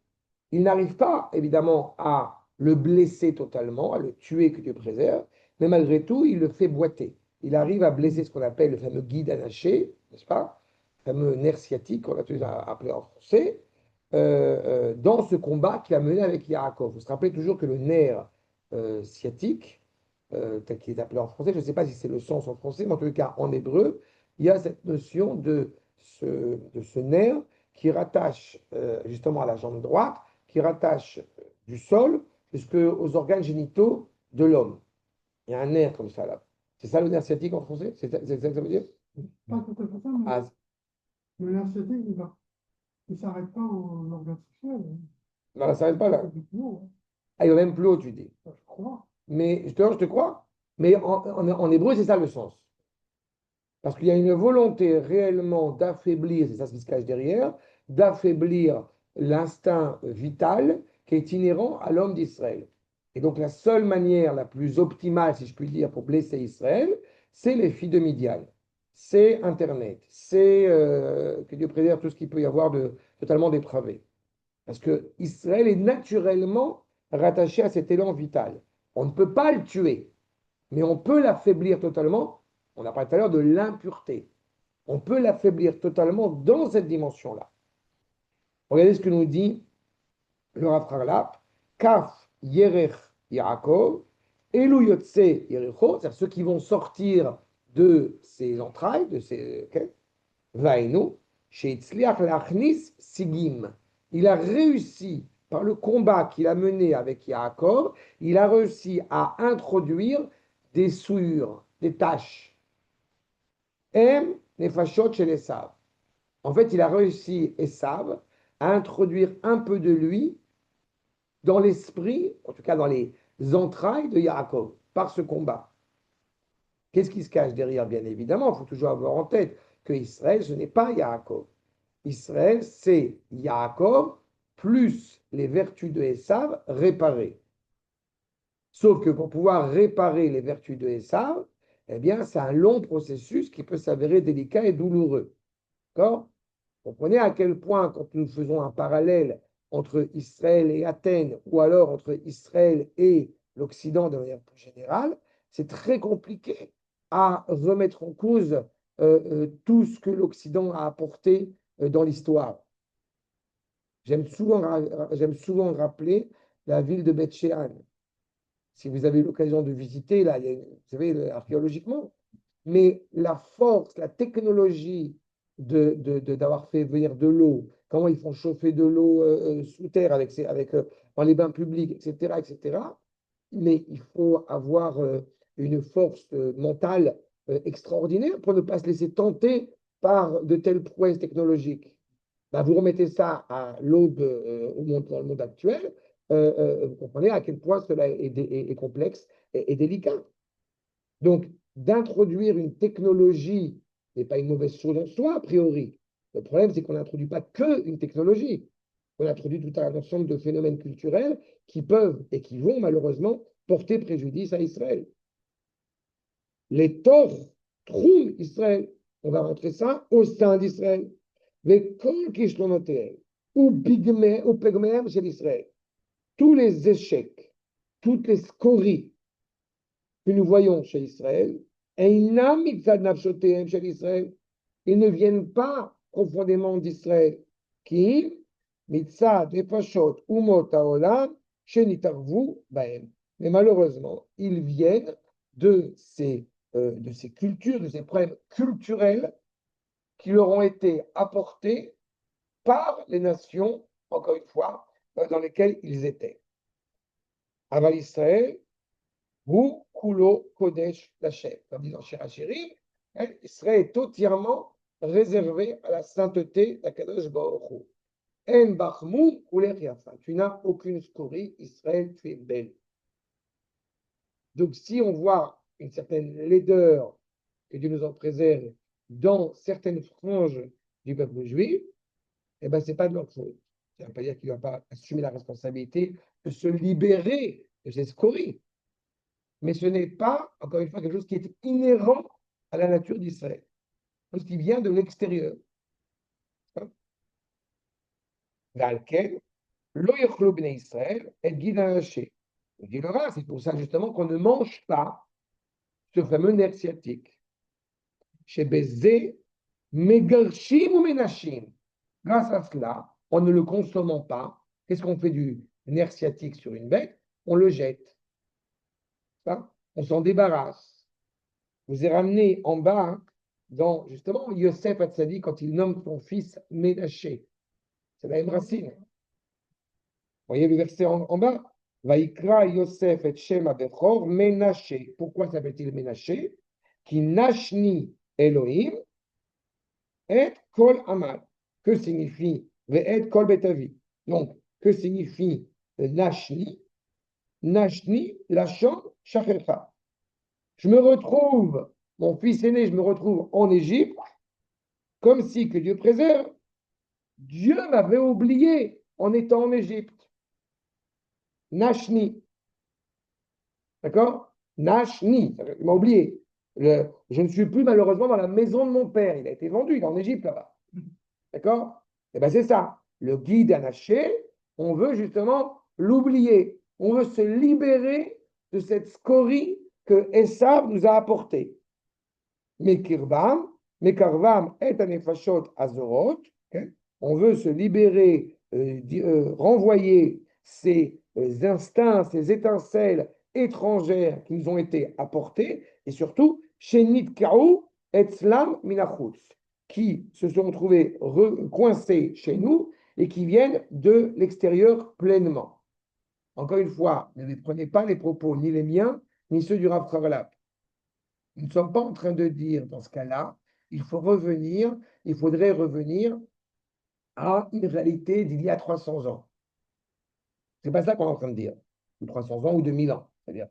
Speaker 1: il n'arrive pas, évidemment, à le blesser totalement, à le tuer, que Dieu préserve, mais malgré tout, il le fait boiter. Il arrive à blesser ce qu'on appelle le fameux guide anaché, n'est-ce pas? Le fameux nerf sciatique, on l'a toujours appelé en français, dans ce combat qu'il a mené avec Yaakov. Vous vous rappelez toujours que le nerf sciatique, tel qu'il est appelé en français, je ne sais pas si c'est le sens en français, mais en tout cas en hébreu, il y a cette notion de ce nerf qui rattache justement à la jambe droite, qui rattache du sol jusqu'aux organes génitaux de l'homme. Il y a un nerf comme ça là. C'est ça le nerf sciatique en français? C'est ça que ça veut dire?
Speaker 2: Pas tout à fait ça, mais
Speaker 1: Ah,
Speaker 2: le nerf sciatique, il s'arrête pas au organe sexuel.
Speaker 1: non, ça ne s'arrête pas là.
Speaker 2: Non,
Speaker 1: Ah, il va même plus haut, tu dis.
Speaker 2: je crois.
Speaker 1: Mais je te crois. Mais en hébreu, c'est ça le sens. Parce qu'il y a une volonté réellement d'affaiblir, c'est ça ce qui se cache derrière, d'affaiblir l'instinct vital qui est inhérent à l'homme d'Israël. Et donc la seule manière la plus optimale, si je puis dire, pour blesser Israël, c'est les filles de Midian. C'est Internet. C'est que Dieu préserve tout ce qu'il peut y avoir de totalement dépravé. Parce que Israël est naturellement rattaché à cet élan vital. On ne peut pas le tuer, mais on peut l'affaiblir totalement. On a parlé tout à l'heure de l'impureté. On peut l'affaiblir totalement dans cette dimension-là. Regardez ce que nous dit le Rav Harlap. Kaf Yerech Yaakov, Elu Yotse Yericho, c'est-à-dire ceux qui vont sortir de ses entrailles, de ses Vainu, Sheitzliach Lachnis Sigim. Il a réussi, par le combat qu'il a mené avec Yaakov, il a réussi à introduire des souillures, des taches. Em Nefashot chez Esav. En fait, il a réussi, Esav, à introduire un peu de lui dans l'esprit, en tout cas dans les entrailles de Yaakov, par ce combat. Qu'est-ce qui se cache derrière? Bien évidemment, il faut toujours avoir en tête que Israël, ce n'est pas Yaakov. Israël, c'est Yaakov plus les vertus de Esav réparées. Sauf que pour pouvoir réparer les vertus de Esav, eh bien, c'est un long processus qui peut s'avérer délicat et douloureux. D'accord? Comprenez à quel point, quand nous faisons un parallèle entre Israël et Athènes, ou alors entre Israël et l'Occident de manière plus générale, c'est très compliqué à remettre en cause tout ce que l'Occident a apporté dans l'histoire. J'aime souvent rappeler la ville de Beth Shean. Si vous avez l'occasion de visiter, là, vous savez, archéologiquement, mais la force, la technologie d'avoir fait venir de l'eau, comment ils font chauffer de l'eau sous terre dans les bains publics, etc., etc. Mais il faut avoir une force mentale extraordinaire pour ne pas se laisser tenter par de telles prouesses technologiques. Ben, vous remettez ça à l'aube dans le monde actuel, vous comprenez à quel point cela est complexe et délicat. Donc, d'introduire une technologie n'est pas une mauvaise chose en soi, a priori. Le problème, c'est qu'on n'introduit pas qu'une technologie. On introduit tout un ensemble de phénomènes culturels qui peuvent et qui vont malheureusement porter préjudice à Israël. Les torts trouvent Israël. On va rentrer ça au sein d'Israël. Ou pygméem chez l'Israël. Tous les échecs, toutes les scories que nous voyons chez Israël, Einam mitzad nafshotehem shel Israël. Ils ne viennent pas profondément d'Israël. Qui mitzad nefashot umot haolam shenitarvu bahem. Mais malheureusement, ils viennent de ces cultures, de ces problèmes culturels qui leur ont été apportés par les nations, encore une fois, dans lesquelles ils étaient. Aval Israël, Hu Kulo Kodesh Lachem. Comme dit dans Shir Hashirim, Israël est entièrement réservé à la sainteté d'Akadosh Baruch Hu. En Bachmou Kuler Yafa. Tu n'as aucune scorie, Israël, tu es belle. Donc, si on voit une certaine laideur, que Dieu nous en préserve, dans certaines franges du peuple juif, eh ben, ce n'est pas de leur faute. Ça ne veut pas dire qu'il ne va pas assumer la responsabilité de se libérer de ces scories. Mais ce n'est pas, encore une fois, quelque chose qui est inhérent à la nature d'Israël. Chose qui vient de l'extérieur. Valken, lo yochlu bnei Israël et guide haché. On dit le rat, c'est pour ça justement qu'on ne mange pas ce fameux nerf sciatique. Chez Bézé, Megarshim ou Menachim. Grâce à cela, en ne le consommant pas, qu'est-ce qu'on fait du nerf sciatique sur une bête? On le jette. On s'en débarrasse. Je vous ai ramené en bas, dans justement Yosef Hatzadi, quand il nomme son fils Ménaché. C'est la même racine. Vous voyez le verset en bas? Vaikra Yosef et Shem Abechor Ménaché. Pourquoi s'appelle-t-il Ménaché? Qui nashni Elohim et kol amal. Que signifie ve'et kol betavi? Donc, que signifie nashni? Nashni, lachon, shachecha. Je me retrouve, mon fils aîné, je me retrouve en Égypte, comme si, que Dieu préserve, Dieu m'avait oublié en étant en Égypte. Nashni. D'accord? Nashni, il m'a oublié. Je ne suis plus malheureusement dans la maison de mon père. Il a été vendu, il est en Égypte là-bas. D'accord? Et bien c'est ça. Le guide anaché, on veut justement l'oublier. On veut se libérer de cette scorie que Esav nous a apportée. Mekirvam et anefashot azorot. On veut se libérer, renvoyer ces instincts, ces étincelles étrangères qui nous ont été apportées, et surtout, Shenit Kaou et Slam Minachutz, qui se sont trouvés coincés chez nous et qui viennent de l'extérieur pleinement. Encore une fois, ne prenez pas les propos, ni les miens, ni ceux du Rav Charalap. Nous ne sommes pas en train de dire, dans ce cas-là, il faudrait revenir à une réalité d'il y a 300 ans. Ce n'est pas ça qu'on est en train de dire, ou 300 ans ou 2000 ans. C'est-à-dire,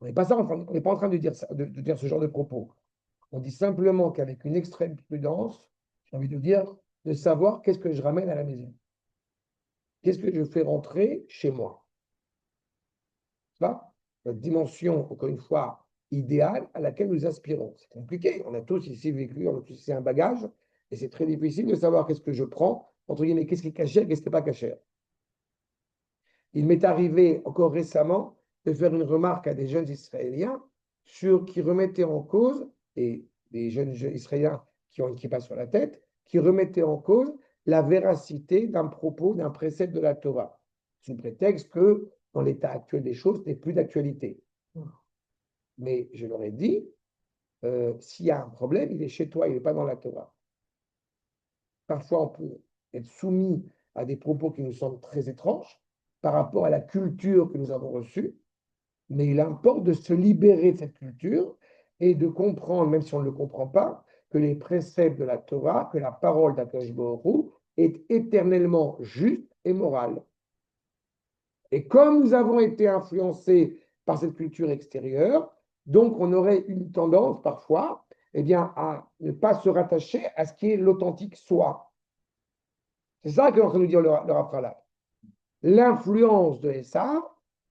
Speaker 1: on n'est pas en train de dire, de dire ce genre de propos. On dit simplement qu'avec une extrême prudence, j'ai envie de dire, de savoir qu'est-ce que je ramène à la maison. Qu'est-ce que je fais rentrer chez moi. Ça, la dimension, encore une fois, idéale à laquelle nous aspirons. C'est compliqué. On a tous ici vécu, on a tous ici un bagage, et c'est très difficile de savoir qu'est-ce que je prends, entre guillemets, qu'est-ce qui est caché, qu'est-ce qui n'est pas caché. Il m'est arrivé encore récemment de faire une remarque à des jeunes Israéliens qui remettaient en cause, et des jeunes Israéliens qui ont une kippa sur la tête, qui remettaient en cause la véracité d'un propos, d'un précepte de la Torah, sous prétexte que dans l'état actuel des choses, n'est plus d'actualité. Mais je leur ai dit, s'il y a un problème, il est chez toi, il n'est pas dans la Torah. Parfois, on peut être soumis à des propos qui nous semblent très étranges par rapport à la culture que nous avons reçue, mais il importe de se libérer de cette culture et de comprendre, même si on ne le comprend pas, que les préceptes de la Torah, que la parole d'Akadosh Baruch Hu est éternellement juste et morale. Et comme nous avons été influencés par cette culture extérieure, donc on aurait une tendance parfois à ne pas se rattacher à ce qui est l'authentique soi. C'est ça que l'on train de nous dire le Rav. L'influence de Esav,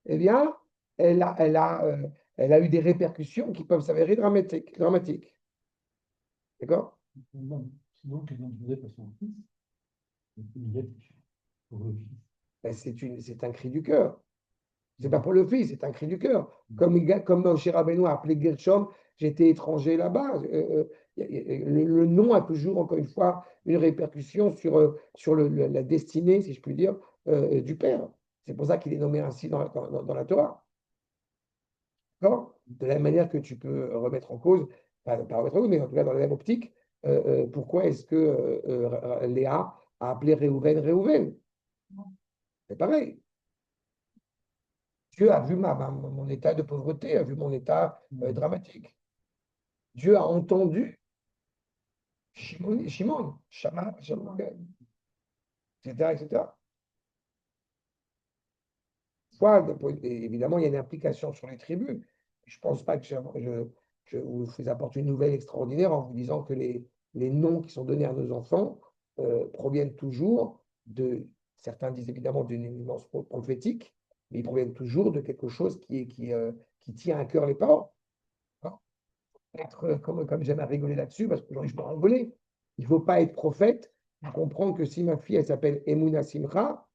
Speaker 1: elle a eu des répercussions qui peuvent s'avérer dramatiques. D'accord?
Speaker 5: Sinon, que Dieu Joseph à son fils, il y a pour le fils.
Speaker 1: C'est un cri du cœur. C'est pas pour le fils, c'est un cri du cœur. Comme Moshe Rabbeinu a appelé Gershom, j'étais étranger là-bas. Le nom a toujours, encore une fois, une répercussion sur la destinée, si je puis dire, du père. C'est pour ça qu'il est nommé ainsi dans la Torah. D'accord? De la même manière que tu peux remettre en cause, pas remettre en cause, mais en tout cas dans la même optique, pourquoi est-ce que Léa a appelé Réhouven Réhouven? C'est pareil. Dieu a vu mon état de pauvreté, a vu mon état dramatique. Dieu a entendu Shimon, Shama, etc., etc. Évidemment, il y a une implication sur les tribus. Je ne pense pas que je vous apporte une nouvelle extraordinaire en vous disant que les noms qui sont donnés à nos enfants proviennent toujours certains disent évidemment d'une éminence prophétique, mais ils proviennent toujours de quelque chose qui tient à cœur les parents. Hein. Comme j'aime à rigoler là-dessus, parce qu'aujourd'hui je peux en rigoler, il ne faut pas être prophète pour comprendre que si ma fille elle s'appelle Emouna Simcha,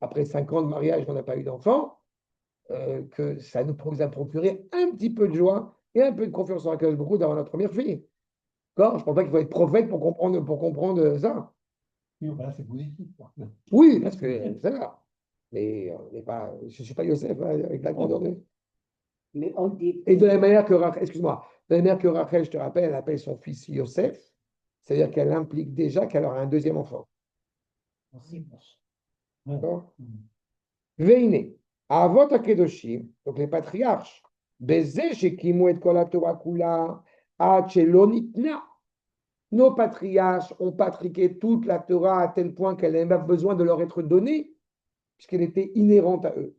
Speaker 1: après 5 ans de mariage, on n'a pas eu d'enfant, que ça nous a procuré un petit peu de joie et un peu de confiance en Akadosh Baruch Hu d'avoir notre première fille. D'accord? Je ne pense pas qu'il faut être prophète pour comprendre ça.
Speaker 5: Oui, voilà, c'est positif.
Speaker 1: Oui, parce que c'est là. Mais je ne suis pas Yosef avec la grandeur de.
Speaker 3: Mais on dit
Speaker 1: Et de la manière que Rachel, excuse-moi, de la manière que Rachel, je te rappelle, elle appelle son fils Yosef, c'est-à-dire qu'elle implique déjà qu'elle aura un deuxième enfant. D'accord? Veine, Avot Akedoshim, donc les patriarches, Beze Shekimu et Kol HaTorah Kula, Ad Shelo Nitna. Nos patriarches ont patriqué toute la Torah à tel point qu'elle n'a pas besoin de leur être donnée, puisqu'elle était inhérente à eux.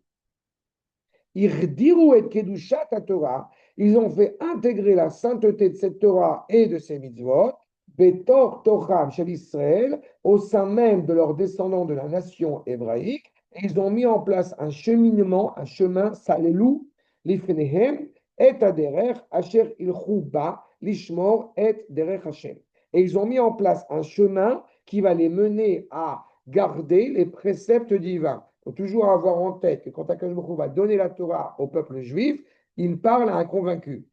Speaker 1: Irdiru et Kedushat Torah, ils ont fait intégrer la sainteté de cette Torah et de ses mitzvot, Betor Toram Shel Israël, au sein même de leurs descendants de la nation hébraïque, et ils ont mis en place un cheminement, un chemin, Salelou, Lifnehem, et Aderer, Asher Ilchou Ba, Lishmor, et Derech Hashem. Et ils ont mis en place un chemin qui va les mener à garder les préceptes divins. Il faut toujours avoir en tête que quand Akadosh Baruch Hu va donner la Torah au peuple juif, il parle à un convaincu.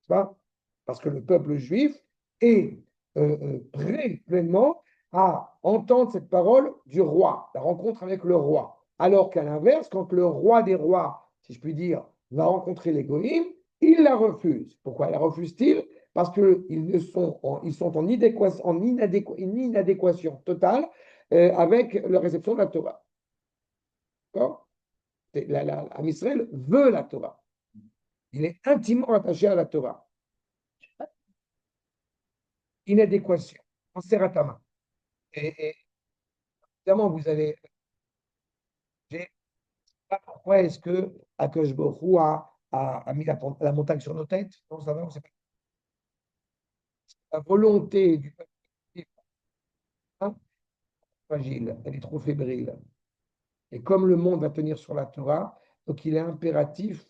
Speaker 1: Pas? Parce que le peuple juif est prêt pleinement à entendre cette parole du roi, la rencontre avec le roi. Alors qu'à l'inverse, quand le roi des rois, si je puis dire, va rencontrer les goïms, il la refuse. Pourquoi la refuse-t-il? Parce qu'ils sont en inadéquation totale avec la réception de la Torah. D'accord? Israël veut la Torah. Il est intimement attaché à la Torah. Inadéquation. On serre à ta main. Et évidemment, vous allez. Pourquoi est-ce que Akadosh Baruch Hu a mis la montagne sur nos têtes? Non, ça va, on sait pas. La volonté du peuple est fragile, elle est trop fébrile. Et comme le monde va tenir sur la Torah, donc il est impératif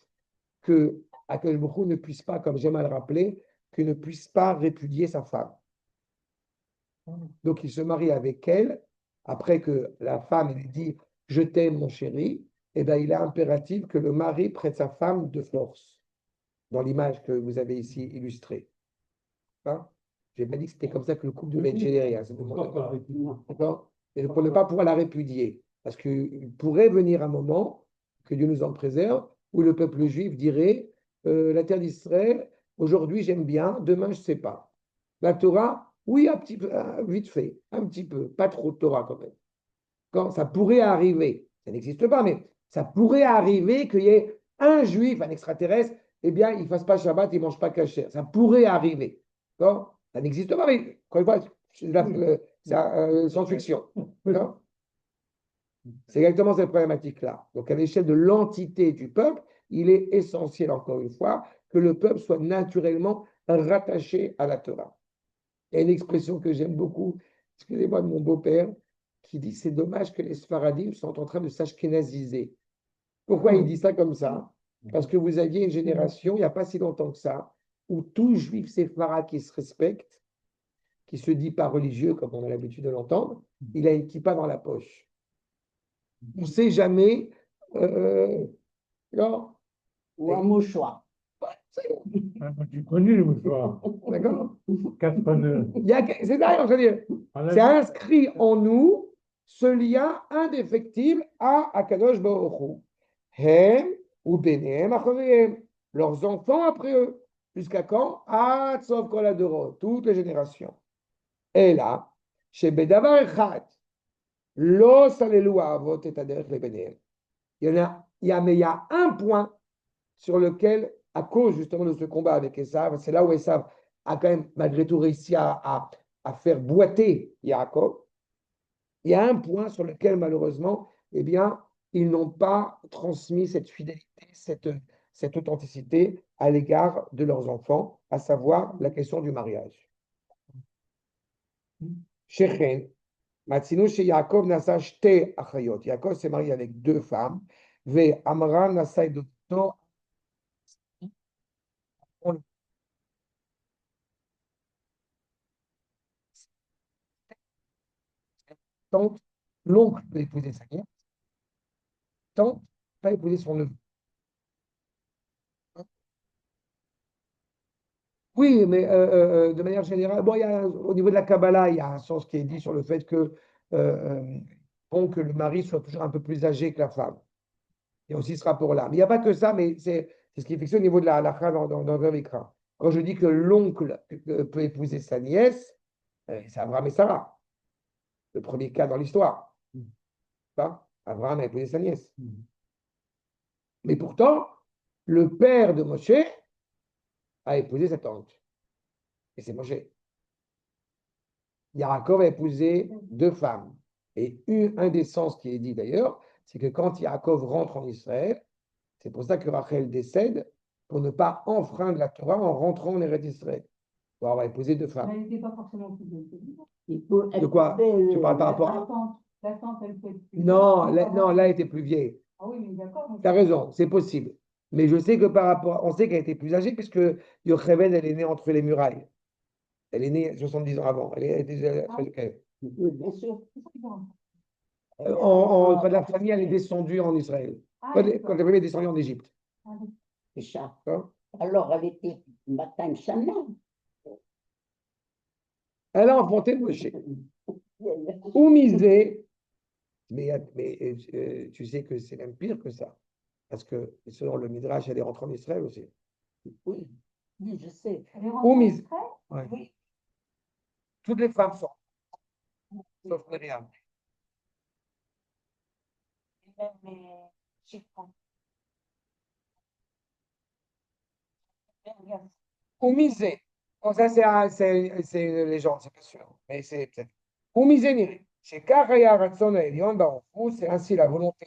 Speaker 1: que Akadosh Baruch Hu ne puisse pas, comme j'aime à le rappeler, qu'il ne puisse pas répudier sa femme. Donc il se marie avec elle, après que la femme ait dit « Je t'aime, mon chéri », eh bien, il est impératif que le mari prête sa femme de force, dans l'image que vous avez ici illustrée. Hein? Je n'ai pas dit que c'était comme ça que le couple devait être généré. Hein, d'accord? Et pour ne pas pouvoir la répudier. Parce qu'il pourrait venir un moment, que Dieu nous en préserve, où le peuple juif dirait la terre d'Israël, aujourd'hui j'aime bien, demain je ne sais pas. La Torah, oui, un petit peu, vite fait, un petit peu, pas trop de Torah quand même. Quand ça pourrait arriver, ça n'existe pas, mais ça pourrait arriver qu'il y ait un juif, un extraterrestre, eh bien, il ne fasse pas Shabbat, il ne mange pas kasher. Ça pourrait arriver. D'accord? Ça n'existe pas, mais encore une fois, c'est science-fiction. C'est exactement cette problématique-là. Donc, à l'échelle de l'entité du peuple, il est essentiel, encore une fois, que le peuple soit naturellement rattaché à la Torah. Il y a une expression que j'aime beaucoup, excusez-moi, de mon beau-père, qui dit c'est dommage que les Sfaradim sont en train de s'ashkénaziser. Pourquoi il dit ça comme ça? Parce que vous aviez une génération, il n'y a pas si longtemps que ça, où tout juif séfarade qui se respecte, qui se dit pas religieux, comme on a l'habitude de l'entendre, il a une kippa dans la poche. On ne sait jamais Non,
Speaker 3: Ou un mouchoir.
Speaker 5: Ah, moi, j'ai connu le mouchoir.
Speaker 1: d'accord?
Speaker 5: 4-2.
Speaker 1: C'est ça, je veux dire.
Speaker 5: On a
Speaker 1: C'est
Speaker 5: dit-
Speaker 1: inscrit en nous ce lien indéfectible à Akadosh Baruch Hu. Hem ou Benem Achavehem, leurs enfants après eux. Jusqu'à quand? Ad Sof Kol Hadorot, toutes les générations. Et là, chez Bedavar Echad, Lo Salelu Avot et Aderech le Benem. Mais il y a un point sur lequel, à cause justement de ce combat avec Esav, c'est là où Esav a quand même malgré tout réussi à faire boiter Yaakov. Il y a un point sur lequel malheureusement, eh bien, ils n'ont pas transmis cette fidélité, cette authenticité à l'égard de leurs enfants, à savoir la question du mariage. Shechen, Matzinu chez Yaakov nasa shte achayot. Yaakov s'est marié avec deux femmes. Ve Amram nasa edoto. Tante, l'oncle peut épouser sa nièce, tante pas épouser son neveu. Oui, mais de manière générale, bon, au niveau de la Kabbalah, il y a un sens qui est dit sur le fait que, bon, que le mari soit toujours un peu plus âgé que la femme. Il y a aussi ce rapport-là. Mais il n'y a pas que ça, mais c'est ce qui est fixé au niveau de la halakha dans un Vikra. Quand je dis que l'oncle peut épouser sa nièce, c'est Abraham et Sarah. Le premier cas dans l'histoire. Pas Abraham a épousé sa nièce. Mais pourtant, le père de Moshe a épousé sa tante. Et c'est Moshe. Yaakov a épousé deux femmes. Et un des sens qui est dit d'ailleurs, c'est que quand Yaakov rentre en Israël, c'est pour ça que Rachel décède, pour ne pas enfreindre la Torah en rentrant en Eretz Israël. Pour avoir épousé deux
Speaker 4: Mais
Speaker 1: femmes.
Speaker 4: elle n'était pas forcément plus vieille que lui.
Speaker 1: De quoi? Tu parles par rapport à...
Speaker 4: La tante, elle peut être plus
Speaker 1: Non,
Speaker 4: vieille.
Speaker 1: non, là, elle était plus vieille.
Speaker 4: Ah oui, mais d'accord.
Speaker 1: Tu as raison, c'est possible. Mais je sais que par rapport, on sait qu'elle était plus âgée puisque Yocheved, elle est née entre les murailles. Elle est née 70 ans avant. Elle est déjà.
Speaker 3: Oui, bien sûr.
Speaker 1: Quand la famille elle est descendue en Israël.
Speaker 4: Ah,
Speaker 1: Quand
Speaker 4: d'accord.
Speaker 1: la famille est descendue en Égypte.
Speaker 4: Ah, oui.
Speaker 3: C'est ça.
Speaker 1: D'accord.
Speaker 3: Alors, elle était matin Shana.
Speaker 1: Elle a enfanté Moshe. Ou misé. Mais tu sais que c'est même pire que ça. Parce que selon le Midrash, elle est rentrée en Israël aussi.
Speaker 3: Oui, oui, je sais.
Speaker 4: Elle est
Speaker 1: Ou
Speaker 4: rentrée en
Speaker 1: mise.
Speaker 4: Israël?
Speaker 1: Ouais.
Speaker 3: Oui.
Speaker 1: Toutes les femmes sont. Sauf Myriam. Ou misé. Bon, ça, c'est une légende, c'est pas sûr. Mais c'est peut-être. Ou misé niri. Chez Karaya Ratson Elion Baruchou, c'est ainsi la volonté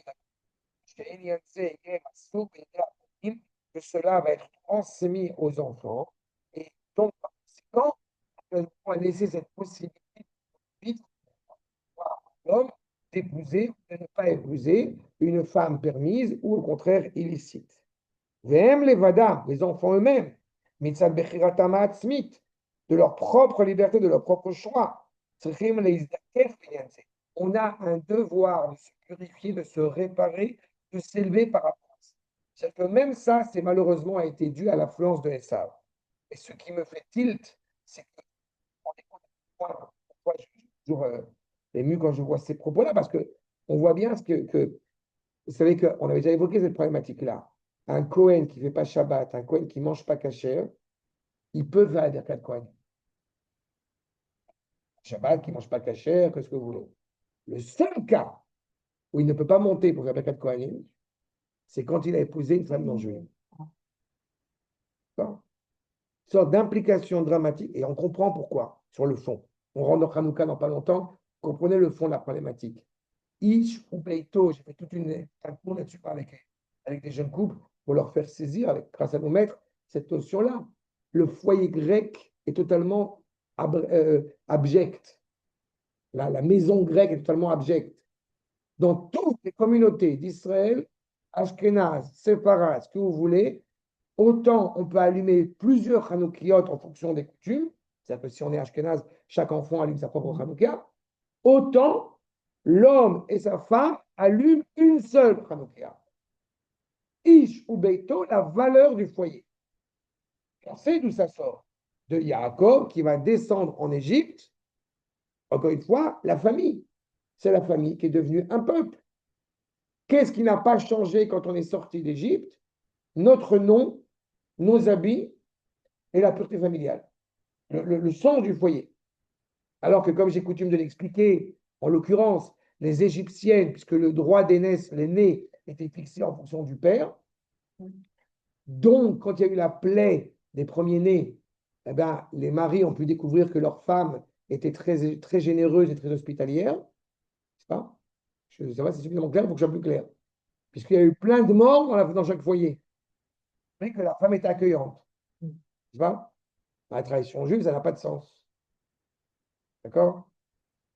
Speaker 1: que cela va être transmis aux enfants. Et donc, par conséquent, nous allons laisser cette possibilité de l'homme d'épouser ou de ne pas épouser une femme permise ou au contraire illicite. V'hem levada, les enfants eux-mêmes, mitzad bechiratam ha'atzmit, de leur propre liberté, de leur propre choix. Tzrichim leizdaker b'inyan zeh. On a un devoir de se purifier, de se réparer, de s'élever par rapport à ça. C'est-à-dire que même ça, c'est malheureusement a été dû à l'influence de Esav. Et ce qui me fait tilt, c'est que on écoute pourquoi je suis toujours ému quand je vois ces propos-là, parce que on voit bien vous savez qu'on avait déjà évoqué cette problématique-là. Un Cohen qui ne fait pas Shabbat, un Cohen qui ne mange pas kasher, il peut faire la Birkat Cohen. Shabbat, qui ne mange pas kasher, qu'est-ce que vous voulez. Le seul cas où il ne peut pas monter pour faire Birkat Kohanim, c'est quand il a épousé une femme non juive. Une sorte d'implication dramatique, et on comprend pourquoi, sur le fond. On rentre dans Hanouka dans pas longtemps, comprenez le fond de la problématique. Ish ou Beito, j'ai fait un cours là-dessus avec des jeunes couples pour leur faire saisir, grâce à nos maîtres, cette notion-là. Le foyer grec est totalement abject. La maison grecque est totalement abjecte. Dans toutes les communautés d'Israël, Ashkenaz, Sepharad, ce que vous voulez, autant on peut allumer plusieurs Hanoukiot en fonction des coutumes, c'est-à-dire que si on est Ashkenaz, chaque enfant allume sa propre Hanouka, autant l'homme et sa femme allument une seule Hanouka. Ish ou Beito, la valeur du foyer. On sait d'où ça sort. De Yaakov qui va descendre en Égypte. Encore une fois, la famille. C'est la famille qui est devenue un peuple. Qu'est-ce qui n'a pas changé quand on est sorti d'Égypte? Notre nom, nos habits et la pureté familiale. Le sens du foyer. Alors que, comme j'ai coutume de l'expliquer, en l'occurrence, les Égyptiennes, puisque le droit d'aînesse, l'aîné, était fixé en fonction du père, donc, quand il y a eu la plaie des premiers-nés, eh ben, les maris ont pu découvrir que leurs femmes étaient très, très généreuses et très hospitalières. C'est pas? Je ne sais pas si c'est suffisamment clair, il faut que je sois plus clair. Puisqu'il y a eu plein de morts dans chaque foyer. Mais que la femme était accueillante. Tu vois? La tradition juive, ça n'a pas de sens. D'accord?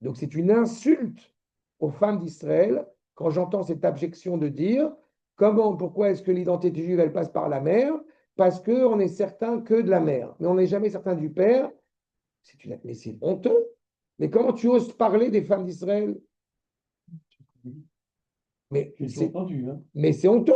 Speaker 1: Donc, c'est une insulte aux femmes d'Israël quand j'entends cette abjection de dire pourquoi est-ce que l'identité juive, elle passe par la mère? Parce qu'on est certain que de la mère, mais on n'est jamais certain du père. Mais c'est honteux. Mais comment tu oses parler des femmes d'Israël? Mais
Speaker 5: J'ai entendu, hein.
Speaker 1: mais c'est honteux.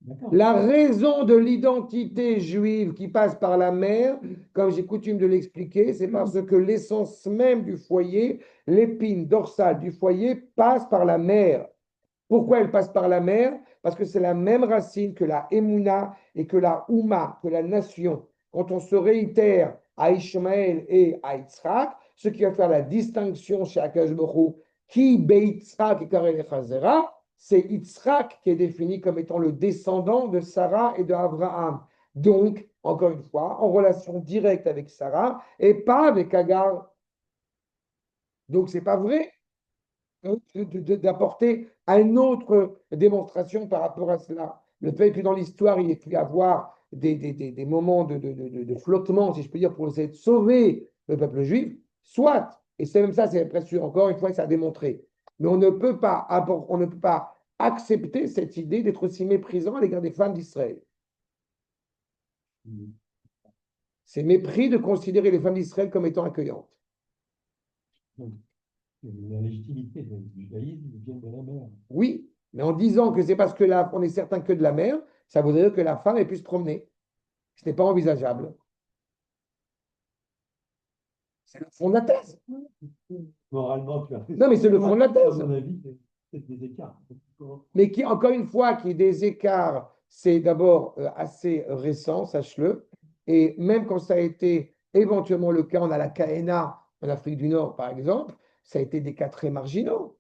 Speaker 5: D'accord.
Speaker 1: La raison de l'identité juive qui passe par la mère, comme j'ai coutume de l'expliquer, c'est parce que l'essence même du foyer, l'épine dorsale du foyer, passe par la mère. Pourquoi elle passe par la mère? Parce que c'est la même racine que la Emouna et que la Ouma, que la nation. Quand on se réitère à Ishmaël et à Yitzhak, ce qui va faire la distinction chez Akash Baruch Hu, qui Beitzhak et Karel Chazera, c'est Yitzhak qui est défini comme étant le descendant de Sarah et de Abraham. Donc, encore une fois, en relation directe avec Sarah et pas avec Agar. Donc, c'est pas vrai d'apporter une autre démonstration par rapport à cela. Le fait que dans l'histoire, il ait pu y avoir des moments de flottement, si je peux dire, pour essayer de sauver le peuple juif, soit, et c'est même ça, c'est presque encore une fois, ça a démontré. Mais on ne peut pas accepter cette idée d'être aussi méprisant à l'égard des femmes d'Israël. C'est mépris de considérer les femmes d'Israël comme étant accueillantes.
Speaker 5: La légitimité du judaïsme vient de la mère.
Speaker 1: Oui, mais en disant que c'est parce que là, on est certain que de la mère, ça voudrait dire que la femme ait pu se promener. Ce n'est pas envisageable. C'est le fond de la thèse.
Speaker 5: Moralement, tu as raison.
Speaker 1: Non, mais c'est le fond de la thèse.
Speaker 5: À mon avis, c'est des écarts.
Speaker 1: Mais qui, encore une fois, qui est des écarts, c'est d'abord assez récent, sache-le. Et même quand ça a été éventuellement le cas, on a la KNA en Afrique du Nord, par exemple, ça a été des cas très marginaux.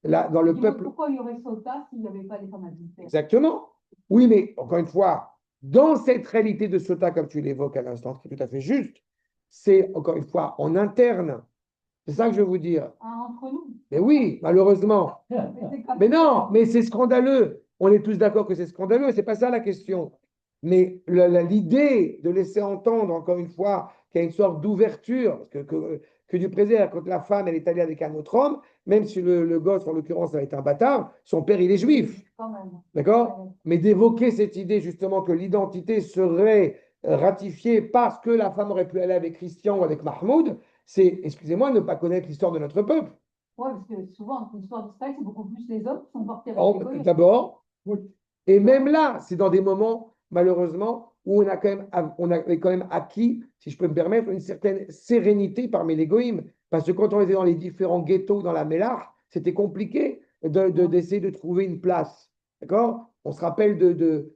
Speaker 1: Là, dans le peuple.
Speaker 4: Pourquoi il y aurait Sota s'il n'y avait pas les femmes adultères?
Speaker 1: Exactement. Oui, mais encore une fois, dans cette réalité de Sota, comme tu l'évoques à l'instant, qui est tout à fait juste, c'est encore une fois en interne. C'est ça que je veux vous dire.
Speaker 4: Ah, entre nous.
Speaker 1: Mais oui, malheureusement. Mais non, mais c'est scandaleux. On est tous d'accord que c'est scandaleux, c'est pas ça la question. Mais l'idée de laisser entendre, encore une fois, qu'il y a une sorte d'ouverture, que Dieu préserve, quand la femme, elle est allée avec un autre homme, même si le gosse, en l'occurrence, ça va être un bâtard, son père, il est juif.
Speaker 4: Quand même.
Speaker 1: D'accord? Mais d'évoquer cette idée, justement, que l'identité serait ratifiée parce que la femme aurait pu aller avec Christian ou avec Mahmoud, c'est, excusez-moi, ne pas connaître l'histoire de notre peuple.
Speaker 4: Oui, parce que souvent, l'histoire d'Israël, c'est beaucoup plus les hommes qui sont portés avec les goyim.
Speaker 1: D'abord, et même là, c'est dans des moments, malheureusement, où on avait quand même acquis, si je peux me permettre, une certaine sérénité parmi les goïms. Parce que quand on était dans les différents ghettos dans la Mélar, c'était compliqué d'essayer de trouver une place. D'accord? On se rappelle de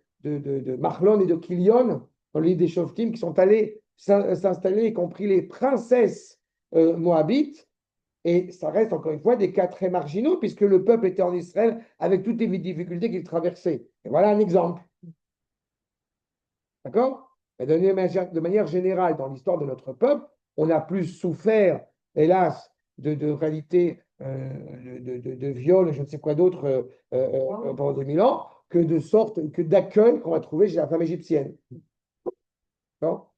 Speaker 1: Mahlon et de Kilion, dans l'île des Shoftim, qui sont allés s'installer, y compris les princesses moabites. Et ça reste encore une fois des cas très marginaux, puisque le peuple était en Israël avec toutes les difficultés qu'il traversait. Et voilà un exemple. D'accord? Mais de manière générale, dans l'histoire de notre peuple, on a plus souffert, hélas, de réalité de viol, je ne sais quoi d'autre, pendant 2000 ans, que d'accueil qu'on va trouver chez la femme égyptienne. D'accord?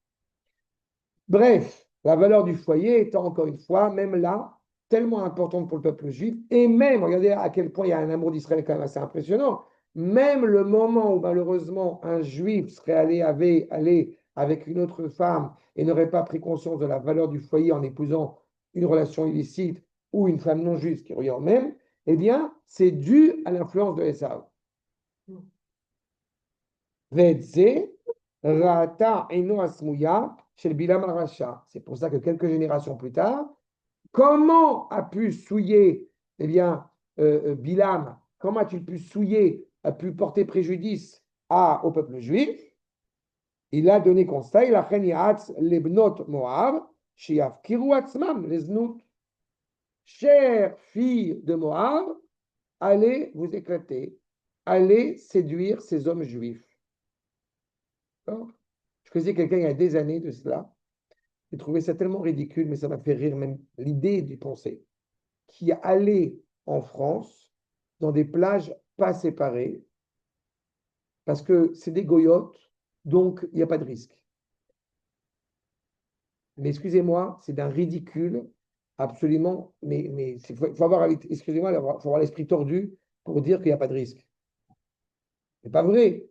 Speaker 1: Bref, la valeur du foyer étant encore une fois, même là, tellement importante pour le peuple juif, et même, regardez à quel point il y a un amour d'Israël quand même assez impressionnant, même le moment où malheureusement un juif serait allé avec une autre femme et n'aurait pas pris conscience de la valeur du foyer en épousant une relation illicite ou une femme non juive qui revient au même, eh bien, c'est dû à l'influence de Esav. Ve'etze ra'ata eno asmuya shel Bilam al-Rasha. C'est pour ça que quelques générations plus tard, comment a pu souiller, eh bien, Bilam, comment a-t-il pu souiller, a pu porter préjudice au peuple juif? Il a donné conseil, la chen ya'atz lebnot Moab, sheyafkiru atzmam leznut. Chères filles de Moab, allez vous éclater, allez séduire ces hommes juifs. D'accord. Je faisais quelqu'un il y a des années de cela. J'ai trouvé ça tellement ridicule, mais ça m'a fait rire même l'idée du pensée. Qui allait en France dans des plages pas séparées, parce que c'est des goyotes, donc il n'y a pas de risque. Mais excusez-moi, c'est d'un ridicule absolument, mais il faut avoir, excusez-moi, faut avoir l'esprit tordu pour dire qu'il n'y a pas de risque. C'est pas vrai.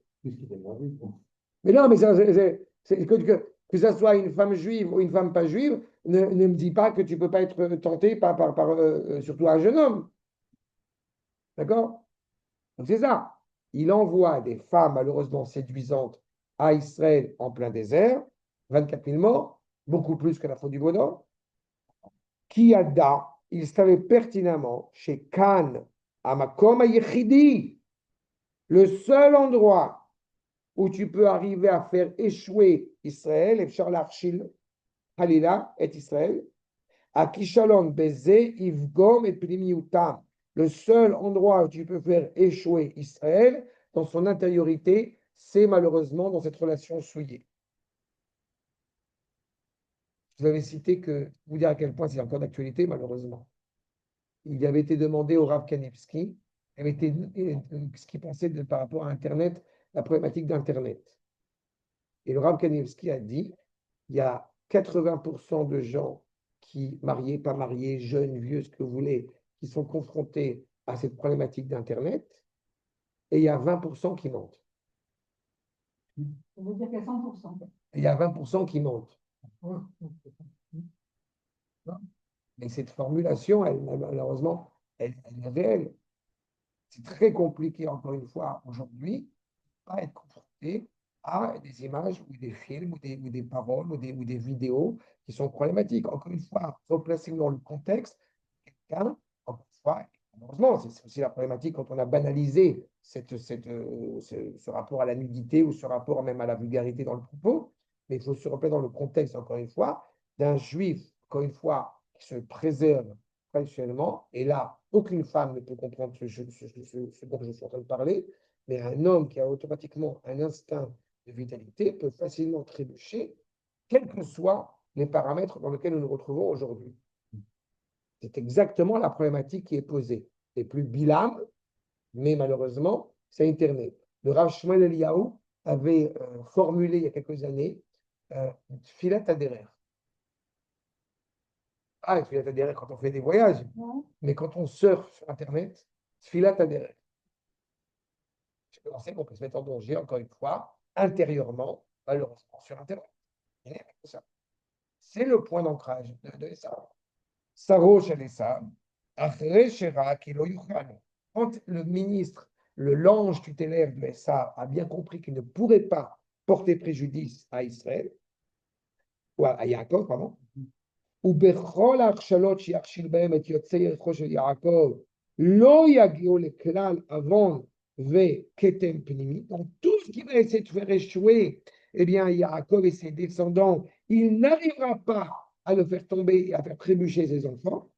Speaker 1: Mais non, mais que ça soit une femme juive ou une femme pas juive, ne me dis pas que tu ne peux pas être tenté par surtout un jeune homme. D'accord? Donc c'est ça. Il envoie des femmes malheureusement séduisantes à Israël en plein désert, 24 000 morts, beaucoup plus que la faute du Bonheur. Kiyada, il savait pertinemment, chez Khan, à Makom Yechidi, le seul endroit où tu peux arriver à faire échouer Israël, et Charles Archil, Halila est Israël, à Kishalon Bezé, Ivgom et Primiutam, le seul endroit où tu peux faire échouer Israël dans son intériorité, c'est malheureusement dans cette relation souillée. Vous avez cité que, vous dire à quel point c'est encore d'actualité, malheureusement. Il avait été demandé au Rav Kanevski, ce qu'il pensait par rapport à Internet, la problématique d'Internet. Et le Rav Kanevski a dit, il y a 80% de gens qui, mariés, pas mariés, jeunes, vieux, ce que vous voulez, qui sont confrontés à cette problématique d'Internet, et il y a 20% qui mentent.
Speaker 4: Ça veut dire qu'il y a 100%.
Speaker 1: Et il y a 20% qui mentent. Mais cette formulation, malheureusement, elle est réelle. C'est très compliqué, encore une fois, aujourd'hui, de pas être confronté à des images ou des films ou des paroles ou des vidéos qui sont problématiques. Encore une fois, replacer dans le contexte, quelqu'un, encore une fois, malheureusement, c'est aussi la problématique quand on a banalisé ce rapport à la nudité ou ce rapport même à la vulgarité dans le propos, mais il faut se replacer dans le contexte, encore une fois, d'un juif, encore une fois, qui se préserve traditionnellement, et là, aucune femme ne peut comprendre ce dont je suis en train de parler, mais un homme qui a automatiquement un instinct de vitalité peut facilement trébucher, quels que soient les paramètres dans lesquels nous nous retrouvons aujourd'hui. C'est exactement la problématique qui est posée. C'est plus Bilam, mais malheureusement, c'est Internet. Le Rav Shmuel Eliyahu avait formulé il y a quelques années Tfilat Haderer. Ah, Tfilat Haderer quand on fait des voyages, mais quand on surfe sur Internet, Tfilat Haderer. Je peux penser qu'on peut se mettre en danger, encore une fois, intérieurement, malheureusement, sur Internet. C'est le point d'ancrage de Esav. Sarosh el Esav, Achre Shera Kilo Yuchanu. Quand le ministre, l'ange tutélaire de Esav a bien compris qu'il ne pourrait pas porter préjudice à Israël, ou à Yaakov, pardon, ou Bechol Achshalot Shiachshil Behem et Yotzei Yercho Shel Yaakov, Lo Yagiu Leklal Avon Ve Ketem Pnimi, dans tout ce qui va essayer de faire échouer, eh bien, Yaakov et ses descendants, il n'arrivera pas à le faire tomber et à faire trébucher ses enfants.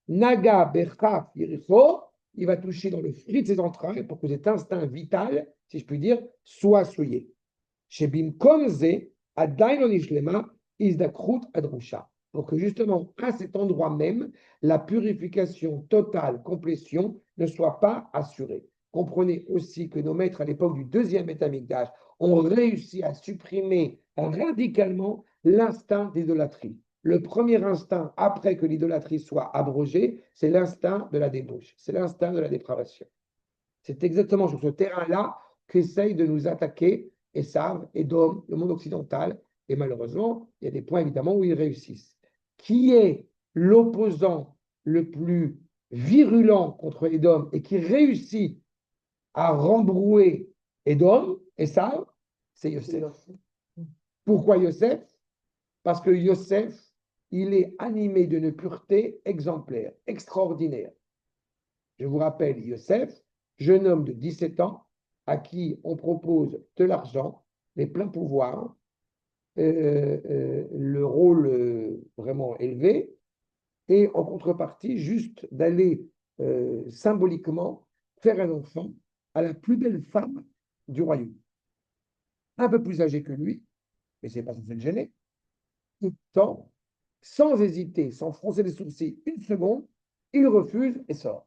Speaker 1: Naga Berchaf Yericho, il va toucher dans le fruit de ses entrailles pour que cet instinct vital, si je puis dire, soit souillé. Chez Bimkomze, Adain Onishlema, Izdakrut Adrusha. Pour que justement, à cet endroit même, la purification totale, complétion, ne soit pas assurée. Comprenez aussi que nos maîtres, à l'époque du deuxième Beth Amikdash, ont réussi à supprimer radicalement l'instinct d'idolâtrie. Le premier instinct, après que l'idolâtrie soit abrogée, c'est l'instinct de la débauche, c'est l'instinct de la dépravation. C'est exactement sur ce terrain-là qu'essayent de nous attaquer Esav, Edom, le monde occidental, et malheureusement, il y a des points évidemment où ils réussissent. Qui est l'opposant le plus virulent contre Edom et qui réussit à rembrouer Edom? Esav, c'est Yosef. Pourquoi Yosef? Parce que Yosef, il est animé d'une pureté exemplaire, extraordinaire. Je vous rappelle, Yosef, jeune homme de 17 ans, à qui on propose de l'argent, les pleins pouvoirs, le rôle vraiment élevé, et en contrepartie, juste d'aller symboliquement faire un enfant à la plus belle femme du royaume. Un peu plus âgée que lui, mais c'est pas censé le gêner. Pourtant, sans hésiter, sans froncer les sourcils une seconde, il refuse et sort.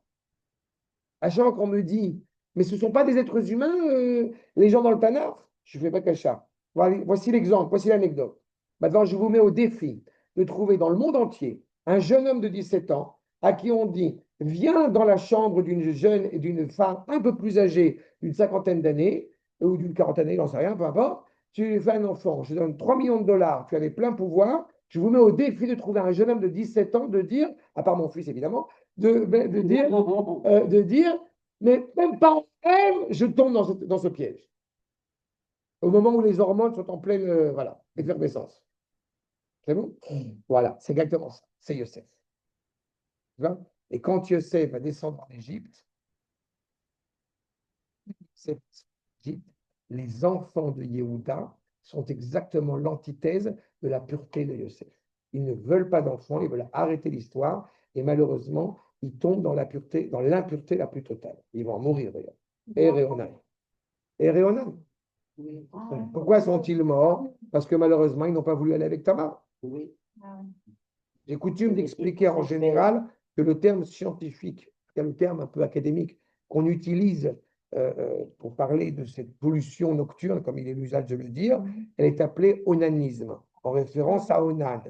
Speaker 1: À chaque fois qu'on me dit, mais ce ne sont pas des êtres humains, les gens dans le Tanakh, je ne fais pas cacha. Voici l'exemple, voici l'anecdote. Maintenant, je vous mets au défi de trouver dans le monde entier un jeune homme de 17 ans à qui on dit, viens dans la chambre d'une jeune et d'une femme un peu plus âgée, d'une cinquantaine d'années, ou d'une quarantaine d'années, j'en sais rien, peu importe, tu lui fais un enfant, je te donne 3 millions de dollars, tu as les pleins pouvoirs, je vous mets au défi de trouver un jeune homme de 17 ans, de dire, à part mon fils évidemment, de dire, mais même pas en rêve, je tombe dans ce piège. Au moment où les hormones sont en pleine voilà, effervescence. C'est bon? Voilà, c'est exactement ça. C'est Yosef. Et quand Yosef va descendre en Égypte, les enfants de Yehuda sont exactement l'antithèse de la pureté de Yosef. Ils ne veulent pas d'enfants, ils veulent arrêter l'histoire, et malheureusement, ils tombent dans la pureté, dans l'impureté la plus totale. Ils vont en mourir d'ailleurs. Et Réonan.
Speaker 3: Oui.
Speaker 1: Pourquoi sont-ils morts? Parce que malheureusement, ils n'ont pas voulu aller avec Tamar.
Speaker 3: Oui.
Speaker 1: J'ai coutume d'expliquer en général que le terme scientifique, le terme un peu académique qu'on utilise pour parler de cette pollution nocturne, comme il est l'usage de le dire, elle est appelée onanisme, en référence à Onan.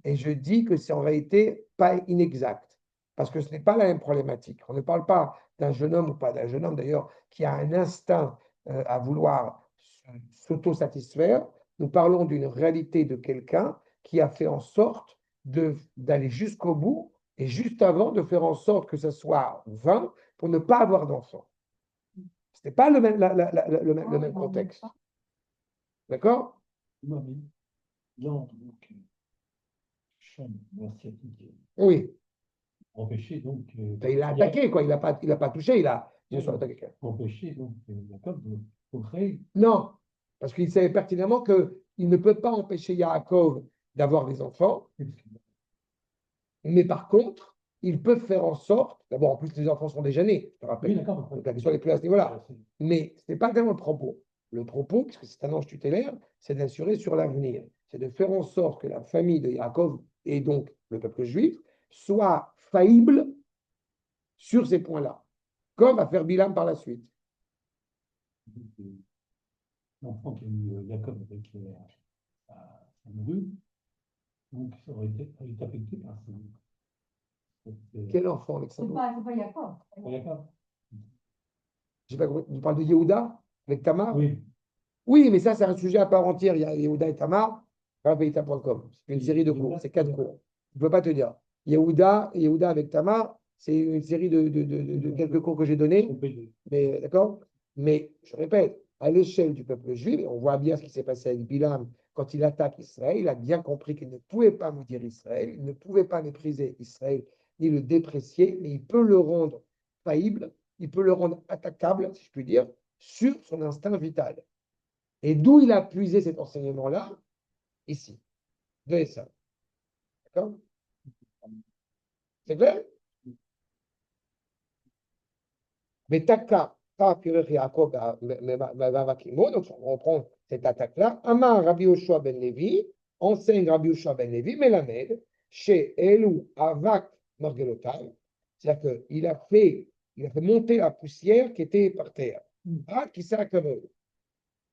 Speaker 1: Et je dis que c'est en réalité pas inexact, parce que ce n'est pas la même problématique. On ne parle pas d'un jeune homme ou pas d'un jeune homme d'ailleurs qui a un instinct à vouloir s'auto-satisfaire. Nous parlons d'une réalité de quelqu'un qui a fait en sorte d'aller jusqu'au bout et juste avant de faire en sorte que ce soit vain pour ne pas avoir d'enfant. Ce n'est pas le même contexte. D'accord?
Speaker 5: Non, mais donc, champ asiatique
Speaker 1: Oui.
Speaker 5: empêché donc.
Speaker 1: Il a attaqué, quoi. Il n'a pas touché, il a attaqué.
Speaker 5: Empêché donc Jacob de procréer.
Speaker 1: Non, parce qu'il savait pertinemment qu'il ne peut pas empêcher Yaakov d'avoir des enfants, mais par contre, il peut faire en sorte, d'abord en plus les enfants sont déjà nés, je te rappelle,
Speaker 5: Oui, d'accord.
Speaker 1: donc la question n'est plus à ce niveau-là, mais ce n'est pas tellement le propos. Le propos, puisque c'est un ange tutélaire, c'est d'assurer sur l'avenir, c'est de faire en sorte que la famille de Yaakov, et donc le peuple juif, soit faillible sur ces points-là, comme va faire Bilam par la suite.
Speaker 5: L'enfant qui a eu Jacob avec sa morue, donc ça aurait été affecté par ça.
Speaker 1: Quel enfant,
Speaker 4: C'est
Speaker 1: Alexandre?
Speaker 4: pas Jacob.
Speaker 5: Jacob.
Speaker 1: J'ai pas compris. Tu parles de Yehuda avec Tamar?
Speaker 5: Oui.
Speaker 1: Oui, mais ça, c'est un sujet à part entière. Il y a Yehuda et Tamar, raveita.com. C'est une série de cours, c'est 4 cours. Je ne peux pas te dire. Yehuda avec Tamar, c'est une série de quelques cours que j'ai donnés. Mais d'accord? Mais je répète, à l'échelle du peuple juif, on voit bien ce qui s'est passé avec Bilam quand il attaque Israël. Il a bien compris qu'il ne pouvait pas maudire Israël, il ne pouvait pas mépriser Israël ni le déprécier, mais il peut le rendre faillible, il peut le rendre attaquable, si je puis dire, sur son instinct vital. Et d'où il a puisé cet enseignement-là? Ici, de Esav. D'accord? C'est clair? Betaka, donc on reprend cette attaque-là. Amar Rabbi Yoshua ben Levi, enseigne Rabbi Yoshua ben Levi, Melamed, chez Elou Avak Margelotai, c'est-à-dire qu'il a fait monter la poussière qui était par terre. Ah, qui sert à Kavod.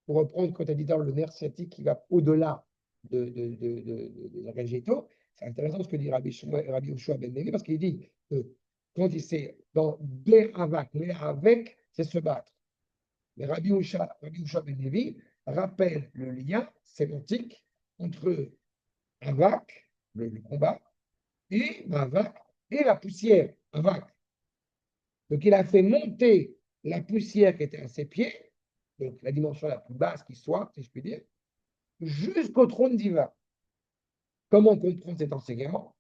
Speaker 1: Pour reprendre, quand tu as dit dans le nerf sciatique qui va au-delà de la Gagéto, c'est intéressant ce que dit Rabbi Yoshua ben Levi, parce qu'il dit que quand il sait dans les avec, c'est se battre. Mais Rabbi Yoshua ben Levi rappelle le lien sémantique entre Avak, le combat, et Avak et la poussière, Avak. Donc il a fait monter la poussière qui était à ses pieds, donc la dimension la plus basse qui soit, si je puis dire, jusqu'au trône divin. Comment comprendre cet enseignement?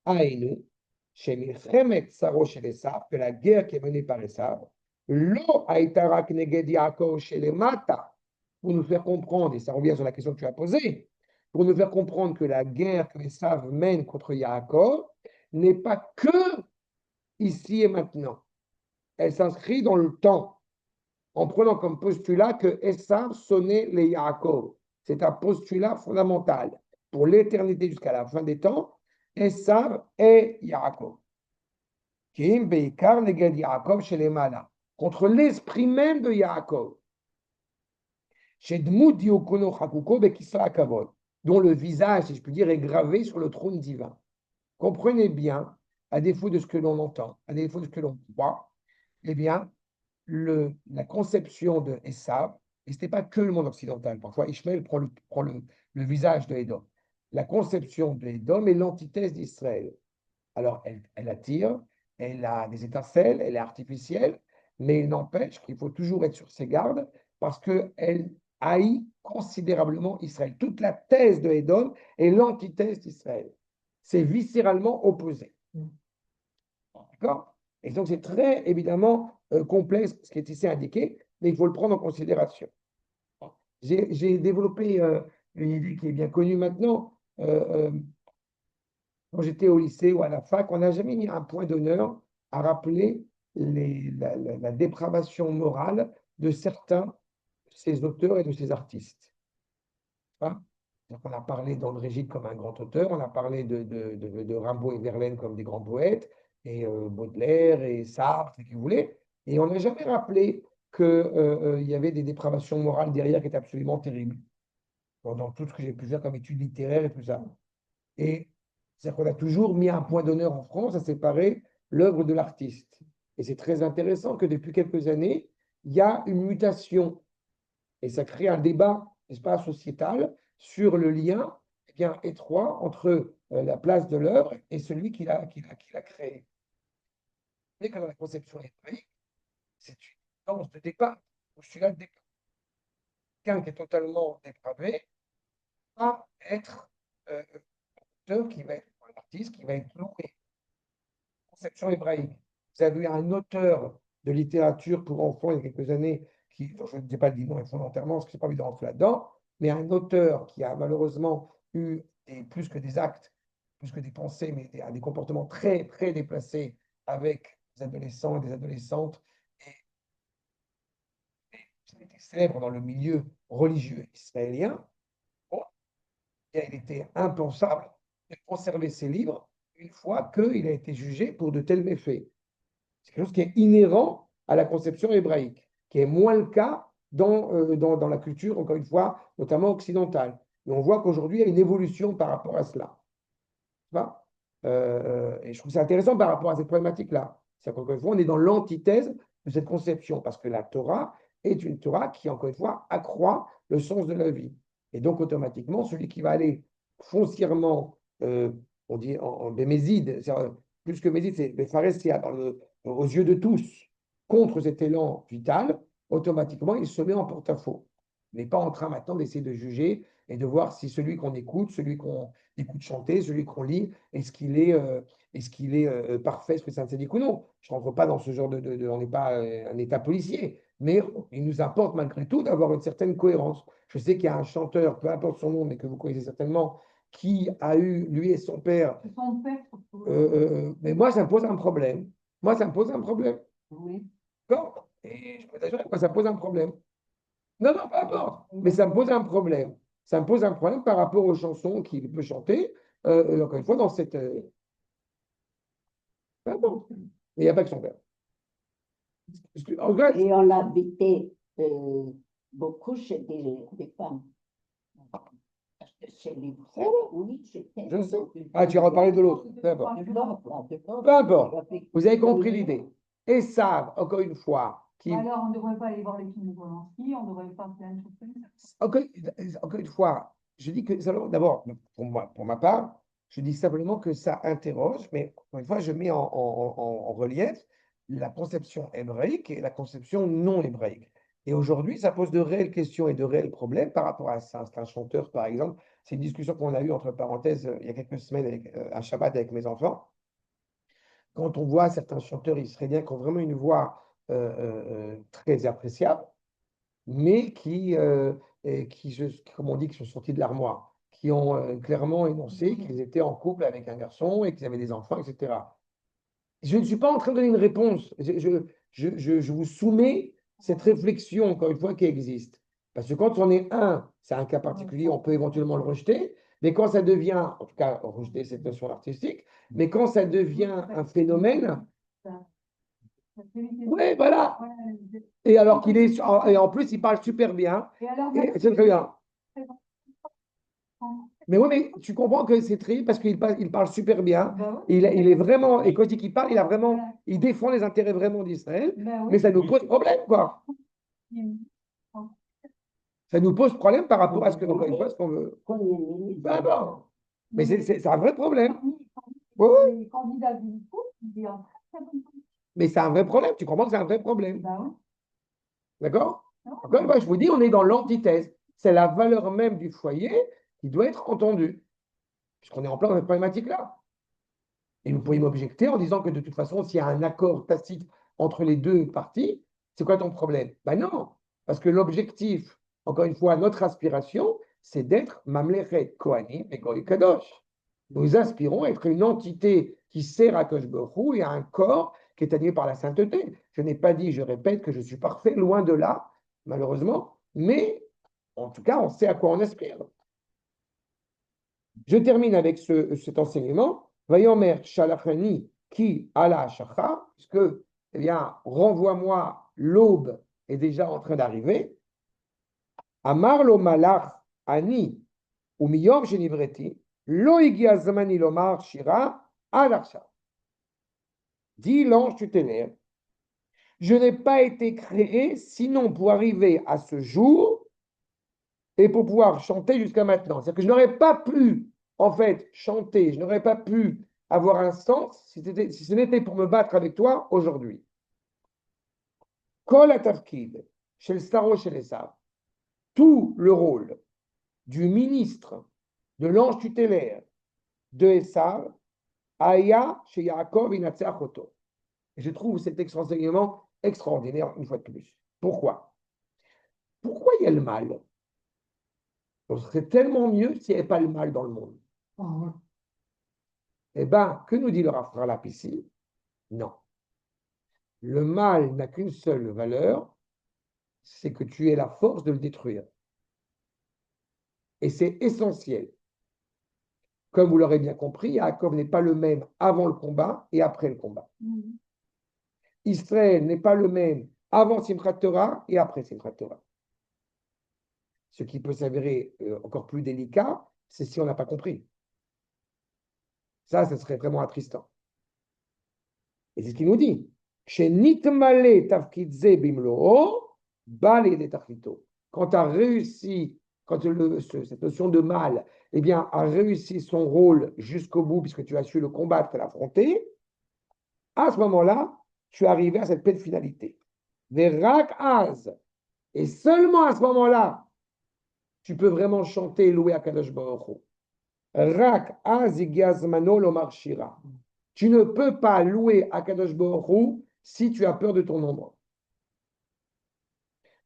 Speaker 1: Aïnou, chez Milchemet Saro chez Esav, que la guerre qui est menée par Esav, Lo Aïtarak Neged Yaakov chez les Mata, pour nous faire comprendre, et ça revient sur la question que tu as posée, pour nous faire comprendre que la guerre que Esav mène contre Yaakov n'est pas que ici et maintenant. Elle s'inscrit dans le temps, en prenant comme postulat que Esav sonnait les Yaakov. C'est un postulat fondamental. Pour l'éternité jusqu'à la fin des temps, Esav est Yaakov. Kim Beikar Neged Yaakov chez les Mana, contre l'esprit même de Yaakov. Chez Dmut Diokono Chakuko Bekisra Kavod, dont le visage, si je puis dire, est gravé sur le trône divin. Comprenez bien, à défaut de ce que l'on entend, à défaut de ce que l'on croit, eh bien, la conception de Esav, et ce n'était pas que le monde occidental, parfois Ishmaël prend le visage de Édom. La conception de Édom est l'antithèse d'Israël. Alors, elle attire, elle a des étincelles, elle est artificielle, mais il n'empêche qu'il faut toujours être sur ses gardes parce qu'elle haït considérablement Israël. Toute la thèse de Édom est l'antithèse d'Israël. C'est viscéralement opposé. D'accord? Et donc, c'est très évidemment complexe ce qui est ici indiqué, mais il faut le prendre en considération. J'ai développé une idée qui est bien connue maintenant. Quand j'étais au lycée ou à la fac, on n'a jamais mis un point d'honneur à rappeler la dépravation morale de certains de ces auteurs et de ces artistes. Hein? On a parlé d'André Gide comme un grand auteur, on a parlé de Rimbaud et Verlaine comme des grands poètes, et Baudelaire et Sartre, ce que vous voulez, et on n'a jamais rappelé qu'il y avait des dépravations morales derrière qui étaient absolument terribles, dans tout ce que j'ai pu faire comme études littéraires et tout ça. Et c'est-à-dire qu'on a toujours mis un point d'honneur en France à séparer l'œuvre de l'artiste. Et c'est très intéressant que depuis quelques années, il y a une mutation. Et ça crée un débat, n'est-ce pas, sociétal sur le lien bien étroit entre la place de l'œuvre et celui qui l'a créé. Mais que dans la conception hébraïque, c'est une tendance de départ, postulat de départ. Quelqu'un qui est totalement dépravé va être qui va être un artiste qui va être loué. Conception hébraïque. Vous avez eu un auteur de littérature pour enfants il y a quelques années, dont je ne sais pas le nom volontairement, parce que je n'ai pas envie de rentrer là-dedans, mais un auteur qui a malheureusement eu plus que des actes, plus que des pensées, mais des comportements très, très déplacés avec des adolescents et des adolescentes. Et il était célèbre dans le milieu religieux israélien. Bon, il était impensable de conserver ses livres une fois qu'il a été jugé pour de tels méfaits. C'est quelque chose qui est inhérent à la conception hébraïque, qui est moins le cas dans la culture, encore une fois, notamment occidentale. Et on voit qu'aujourd'hui, il y a une évolution par rapport à cela. Et je trouve ça intéressant par rapport à cette problématique-là. C'est-à-dire qu'encore une fois, on est dans l'antithèse de cette conception, parce que la Torah est une Torah qui, encore une fois, accroît le sens de la vie. Et donc, automatiquement, celui qui va aller foncièrement, on dit en béméside, plus que méside, c'est Befaresia, aux yeux de tous, contre cet élan vital, automatiquement, il se met en porte-à-faux. Il n'est pas en train maintenant d'essayer de juger et de voir si celui qu'on écoute, celui qu'on écoute chanter, celui qu'on lit, est-ce qu'il est parfait, ce que ça ne s'indique ou non. Je ne rentre pas dans ce genre on n'est pas un état policier, mais il nous importe malgré tout d'avoir une certaine cohérence. Je sais qu'il y a un chanteur, peu importe son nom, mais que vous connaissez certainement, qui a eu, lui et son père.
Speaker 4: Son père, surtout.
Speaker 1: Mais moi, ça me pose un problème. Moi, ça me pose un problème.
Speaker 3: Oui.
Speaker 1: D'accord? Et je peux t'assurer que ça me pose un problème. Non, non, peu importe. Mais ça me pose un problème. Ça me pose un problème par rapport aux chansons qu'il peut chanter, encore une fois, dans cette. Peu importe. Mais il n'y a pas que son père. En fait,
Speaker 3: Et on habitait beaucoup chez des femmes. Chez les frères, oui, c'était.
Speaker 1: je sais. Ah, tu as reparlé de l'autre. Peu importe. Peu importe. Vous avez compris l'idée. Et ça, encore une fois, qui.
Speaker 4: Alors, on ne devrait pas aller voir les films de Polanski, on devrait faire plein de choses comme ça.
Speaker 1: Encore une fois, je dis que d'abord, pour moi, pour ma part, je dis simplement que ça interroge, mais encore une fois, je mets en relief la conception hébraïque et la conception non hébraïque. Et aujourd'hui, ça pose de réelles questions et de réels problèmes par rapport à ça. C'est un chanteur, par exemple. C'est une discussion qu'on a eue, entre parenthèses, il y a quelques semaines, à Shabbat avec mes enfants. Quand on voit certains chanteurs israéliens qui ont vraiment une voix très appréciable, mais comme on dit, qui sont sortis de l'armoire, qui ont clairement énoncé qu'ils étaient en couple avec un garçon et qu'ils avaient des enfants, etc. Je ne suis pas en train de donner une réponse. Je vous soumets cette réflexion, encore une fois, qui existe. Parce que quand on est c'est un cas particulier, on peut éventuellement le rejeter, mais quand ça devient, en tout cas, rejeter cette notion artistique, mais quand ça devient un phénomène, ouais, voilà. Et alors qu'il est, et en plus, il parle super bien.
Speaker 4: Et alors,
Speaker 1: Et c'est très bien. Mais oui, mais tu comprends que c'est très parce il parle super bien.
Speaker 4: Ben oui.
Speaker 1: Il est vraiment, et quand il dit qu'il parle, il défend les intérêts vraiment d'Israël.
Speaker 4: Ben oui.
Speaker 1: Mais ça nous pose problème, quoi. Ça nous pose problème par rapport à ce que, encore une fois, ce qu'on veut.
Speaker 3: Qu'on est ministre.
Speaker 1: Ben bon. Mais c'est un vrai problème.
Speaker 4: Parmi
Speaker 1: Oui, oui.
Speaker 4: les candidats du coup, il est en très bonne position.
Speaker 1: Mais c'est un vrai problème. Tu comprends que c'est un vrai problème.
Speaker 4: Ben oui.
Speaker 1: D'accord?
Speaker 4: Non,
Speaker 1: Encore une fois, je vous dis, on est dans l'antithèse. C'est la valeur même du foyer qui doit être entendue. Puisqu'on est en plein dans cette problématique-là. Et vous pourriez m'objecter en disant que de toute façon, s'il y a un accord tacite entre les deux parties, c'est quoi ton problème? Ben non, parce que l'objectif, encore une fois, notre aspiration, c'est d'être Mamlechet Kohanim et Goy Kadosh. Nous aspirons à être une entité qui sert à Kosh Baruch Hu et à un corps qui est animé par la sainteté. Je n'ai pas dit, je répète, que je suis parfait, loin de là, malheureusement, mais en tout cas, on sait à quoi on aspire. Je termine avec cet enseignement. Vayomer shalachani ki ala shacha, puisque, eh bien, renvoie-moi, l'aube est déjà en train d'arriver. Amar lo malach ani umiyom shenivreti lo igia zamani lomar shira ad arshav. Dit l'ange tutélaire, je n'ai pas été créé sinon pour arriver à ce jour et pour pouvoir chanter jusqu'à maintenant. C'est-à-dire que je n'aurais pas pu, en fait, chanter, je n'aurais pas pu avoir un sens si ce n'était pour me battre avec toi aujourd'hui. Kol atafkid, chez le Staro, chez les Sav, tout le rôle du ministre, de l'ange tutélaire, de Esav, Aya, chez Yaakov, Inatseach Oto. Et je trouve cet enseignement extraordinaire, une fois de plus. Pourquoi? Pourquoi il y a le mal? Ce serait tellement mieux s'il n'y avait pas le mal dans le monde.
Speaker 2: Ah ouais.
Speaker 1: Eh bien, que nous dit le Rav Harlap ici? Non. Le mal n'a qu'une seule valeur, c'est que tu aies la force de le détruire. Et c'est essentiel. Comme vous l'aurez bien compris, Yaakov n'est pas le même avant le combat et après le combat. Israël n'est pas le même avant Simchat Torah et après Simchat Torah. Ce qui peut s'avérer encore plus délicat, c'est si on n'a pas compris. Ça serait vraiment attristant. Et c'est ce qu'il nous dit. Quand tu as réussi, quand cette notion de mal, eh bien, a réussi son rôle jusqu'au bout, puisque tu as su le combattre et l'affronter, à ce moment-là, tu es arrivé à cette pleine finalité. Verak az. Et seulement à ce moment-là, tu peux vraiment chanter et louer à Kadosh Baruch Hu. Rak az igiazmano lomar shira. Tu ne peux pas louer Akadosh Baruch Hu si tu as peur de ton ombre.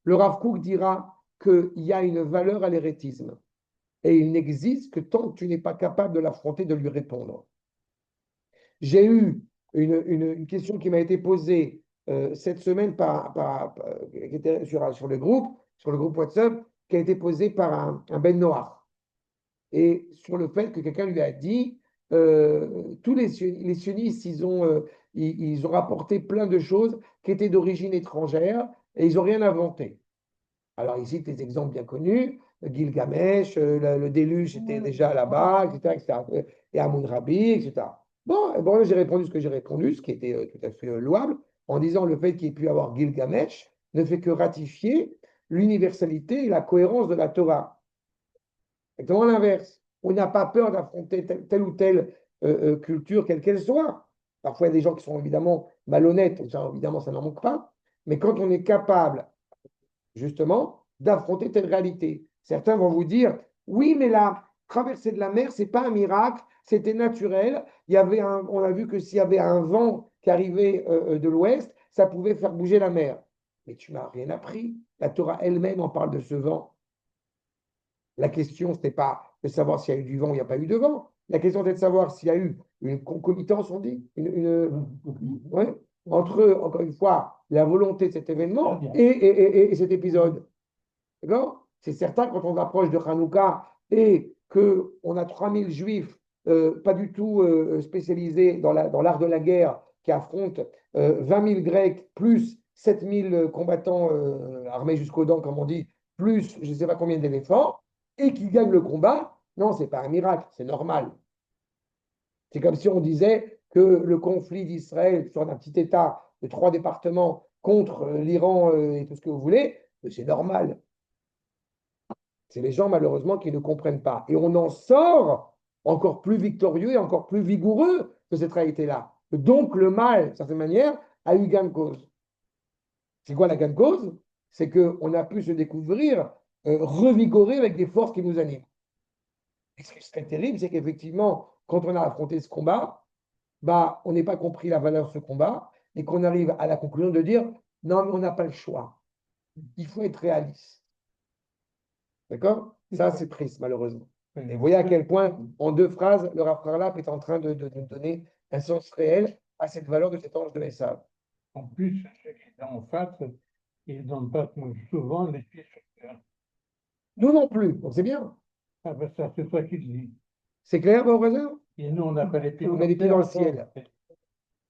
Speaker 1: Le Rav Kook dira qu'il y a une valeur à l'hérétisme et il n'existe que tant que tu n'es pas capable de l'affronter, de lui répondre. J'ai eu une question qui m'a été posée cette semaine qui était sur le groupe WhatsApp, qui a été posée par un Ben Noach. Et sur le fait que quelqu'un lui a dit tous les sionistes, ils ont rapporté plein de choses qui étaient d'origine étrangère et ils n'ont rien inventé. Alors ici, des exemples bien connus, Gilgamesh, le déluge était déjà là-bas, etc., et Amun-Rabi, etc. Bon, j'ai répondu ce que j'ai répondu, ce qui était tout à fait louable, en disant le fait qu'il ait pu avoir Gilgamesh ne fait que ratifier l'universalité et la cohérence de la Torah. Exactement l'inverse. On n'a pas peur d'affronter telle ou telle culture, quelle qu'elle soit. Parfois, il y a des gens qui sont évidemment malhonnêtes, ça, évidemment, ça n'en manque pas. Mais quand on est capable justement, d'affronter telle réalité. Certains vont vous dire, oui, mais la traversée de la mer, c'est pas un miracle, c'était naturel. On a vu que s'il y avait un vent qui arrivait de l'ouest, ça pouvait faire bouger la mer. Mais tu m'as rien appris. La Torah elle-même en parle de ce vent. La question, ce n'est pas de savoir s'il y a eu du vent ou il n'y a pas eu de vent. La question, c'est de savoir s'il y a eu une concomitance, on dit, ouais, entre, encore une fois, la volonté de cet événement et cet épisode. D'accord? C'est certain, quand on approche de Hanouka et qu'on a 3000 juifs pas du tout spécialisés dans l'art de la guerre qui affrontent 20 000 Grecs plus 7000 combattants armés jusqu'aux dents, comme on dit, plus je ne sais pas combien d'éléphants, et qui gagnent le combat, non, ce n'est pas un miracle, c'est normal. C'est comme si on disait que le conflit d'Israël sur un petit État de 3 départements contre l'Iran et tout ce que vous voulez, c'est normal. C'est les gens, malheureusement, qui ne comprennent pas. Et on en sort encore plus victorieux et encore plus vigoureux de cette réalité-là. Donc, le mal, d'une certaine manière, a eu gain de cause. C'est quoi la gain de cause? C'est qu'on a pu se découvrir revigoré avec des forces qui nous animent. Et ce qui serait terrible, c'est qu'effectivement, quand on a affronté ce combat, bah, on n'ait pas compris la valeur de ce combat et qu'on arrive à la conclusion de dire non, mais on n'a pas le choix. Il faut être réaliste. D'accord? Ça, c'est triste, malheureusement. Et vous voyez à quel point, en 2 phrases, le Rav Harlap est en train de donner un sens réel à cette valeur de cet ange de Esav.
Speaker 5: En plus, ceux qui sont en face, ils n'ont pas souvent les pieds sur terre.
Speaker 1: Nous non plus, donc c'est bien.
Speaker 5: Ah ben ça, c'est toi qui le dis.
Speaker 1: C'est clair, mon voisin?
Speaker 5: Et nous, on n'a pas les pieds
Speaker 1: On
Speaker 5: sur
Speaker 1: a les pieds
Speaker 5: terre,
Speaker 1: dans le ciel.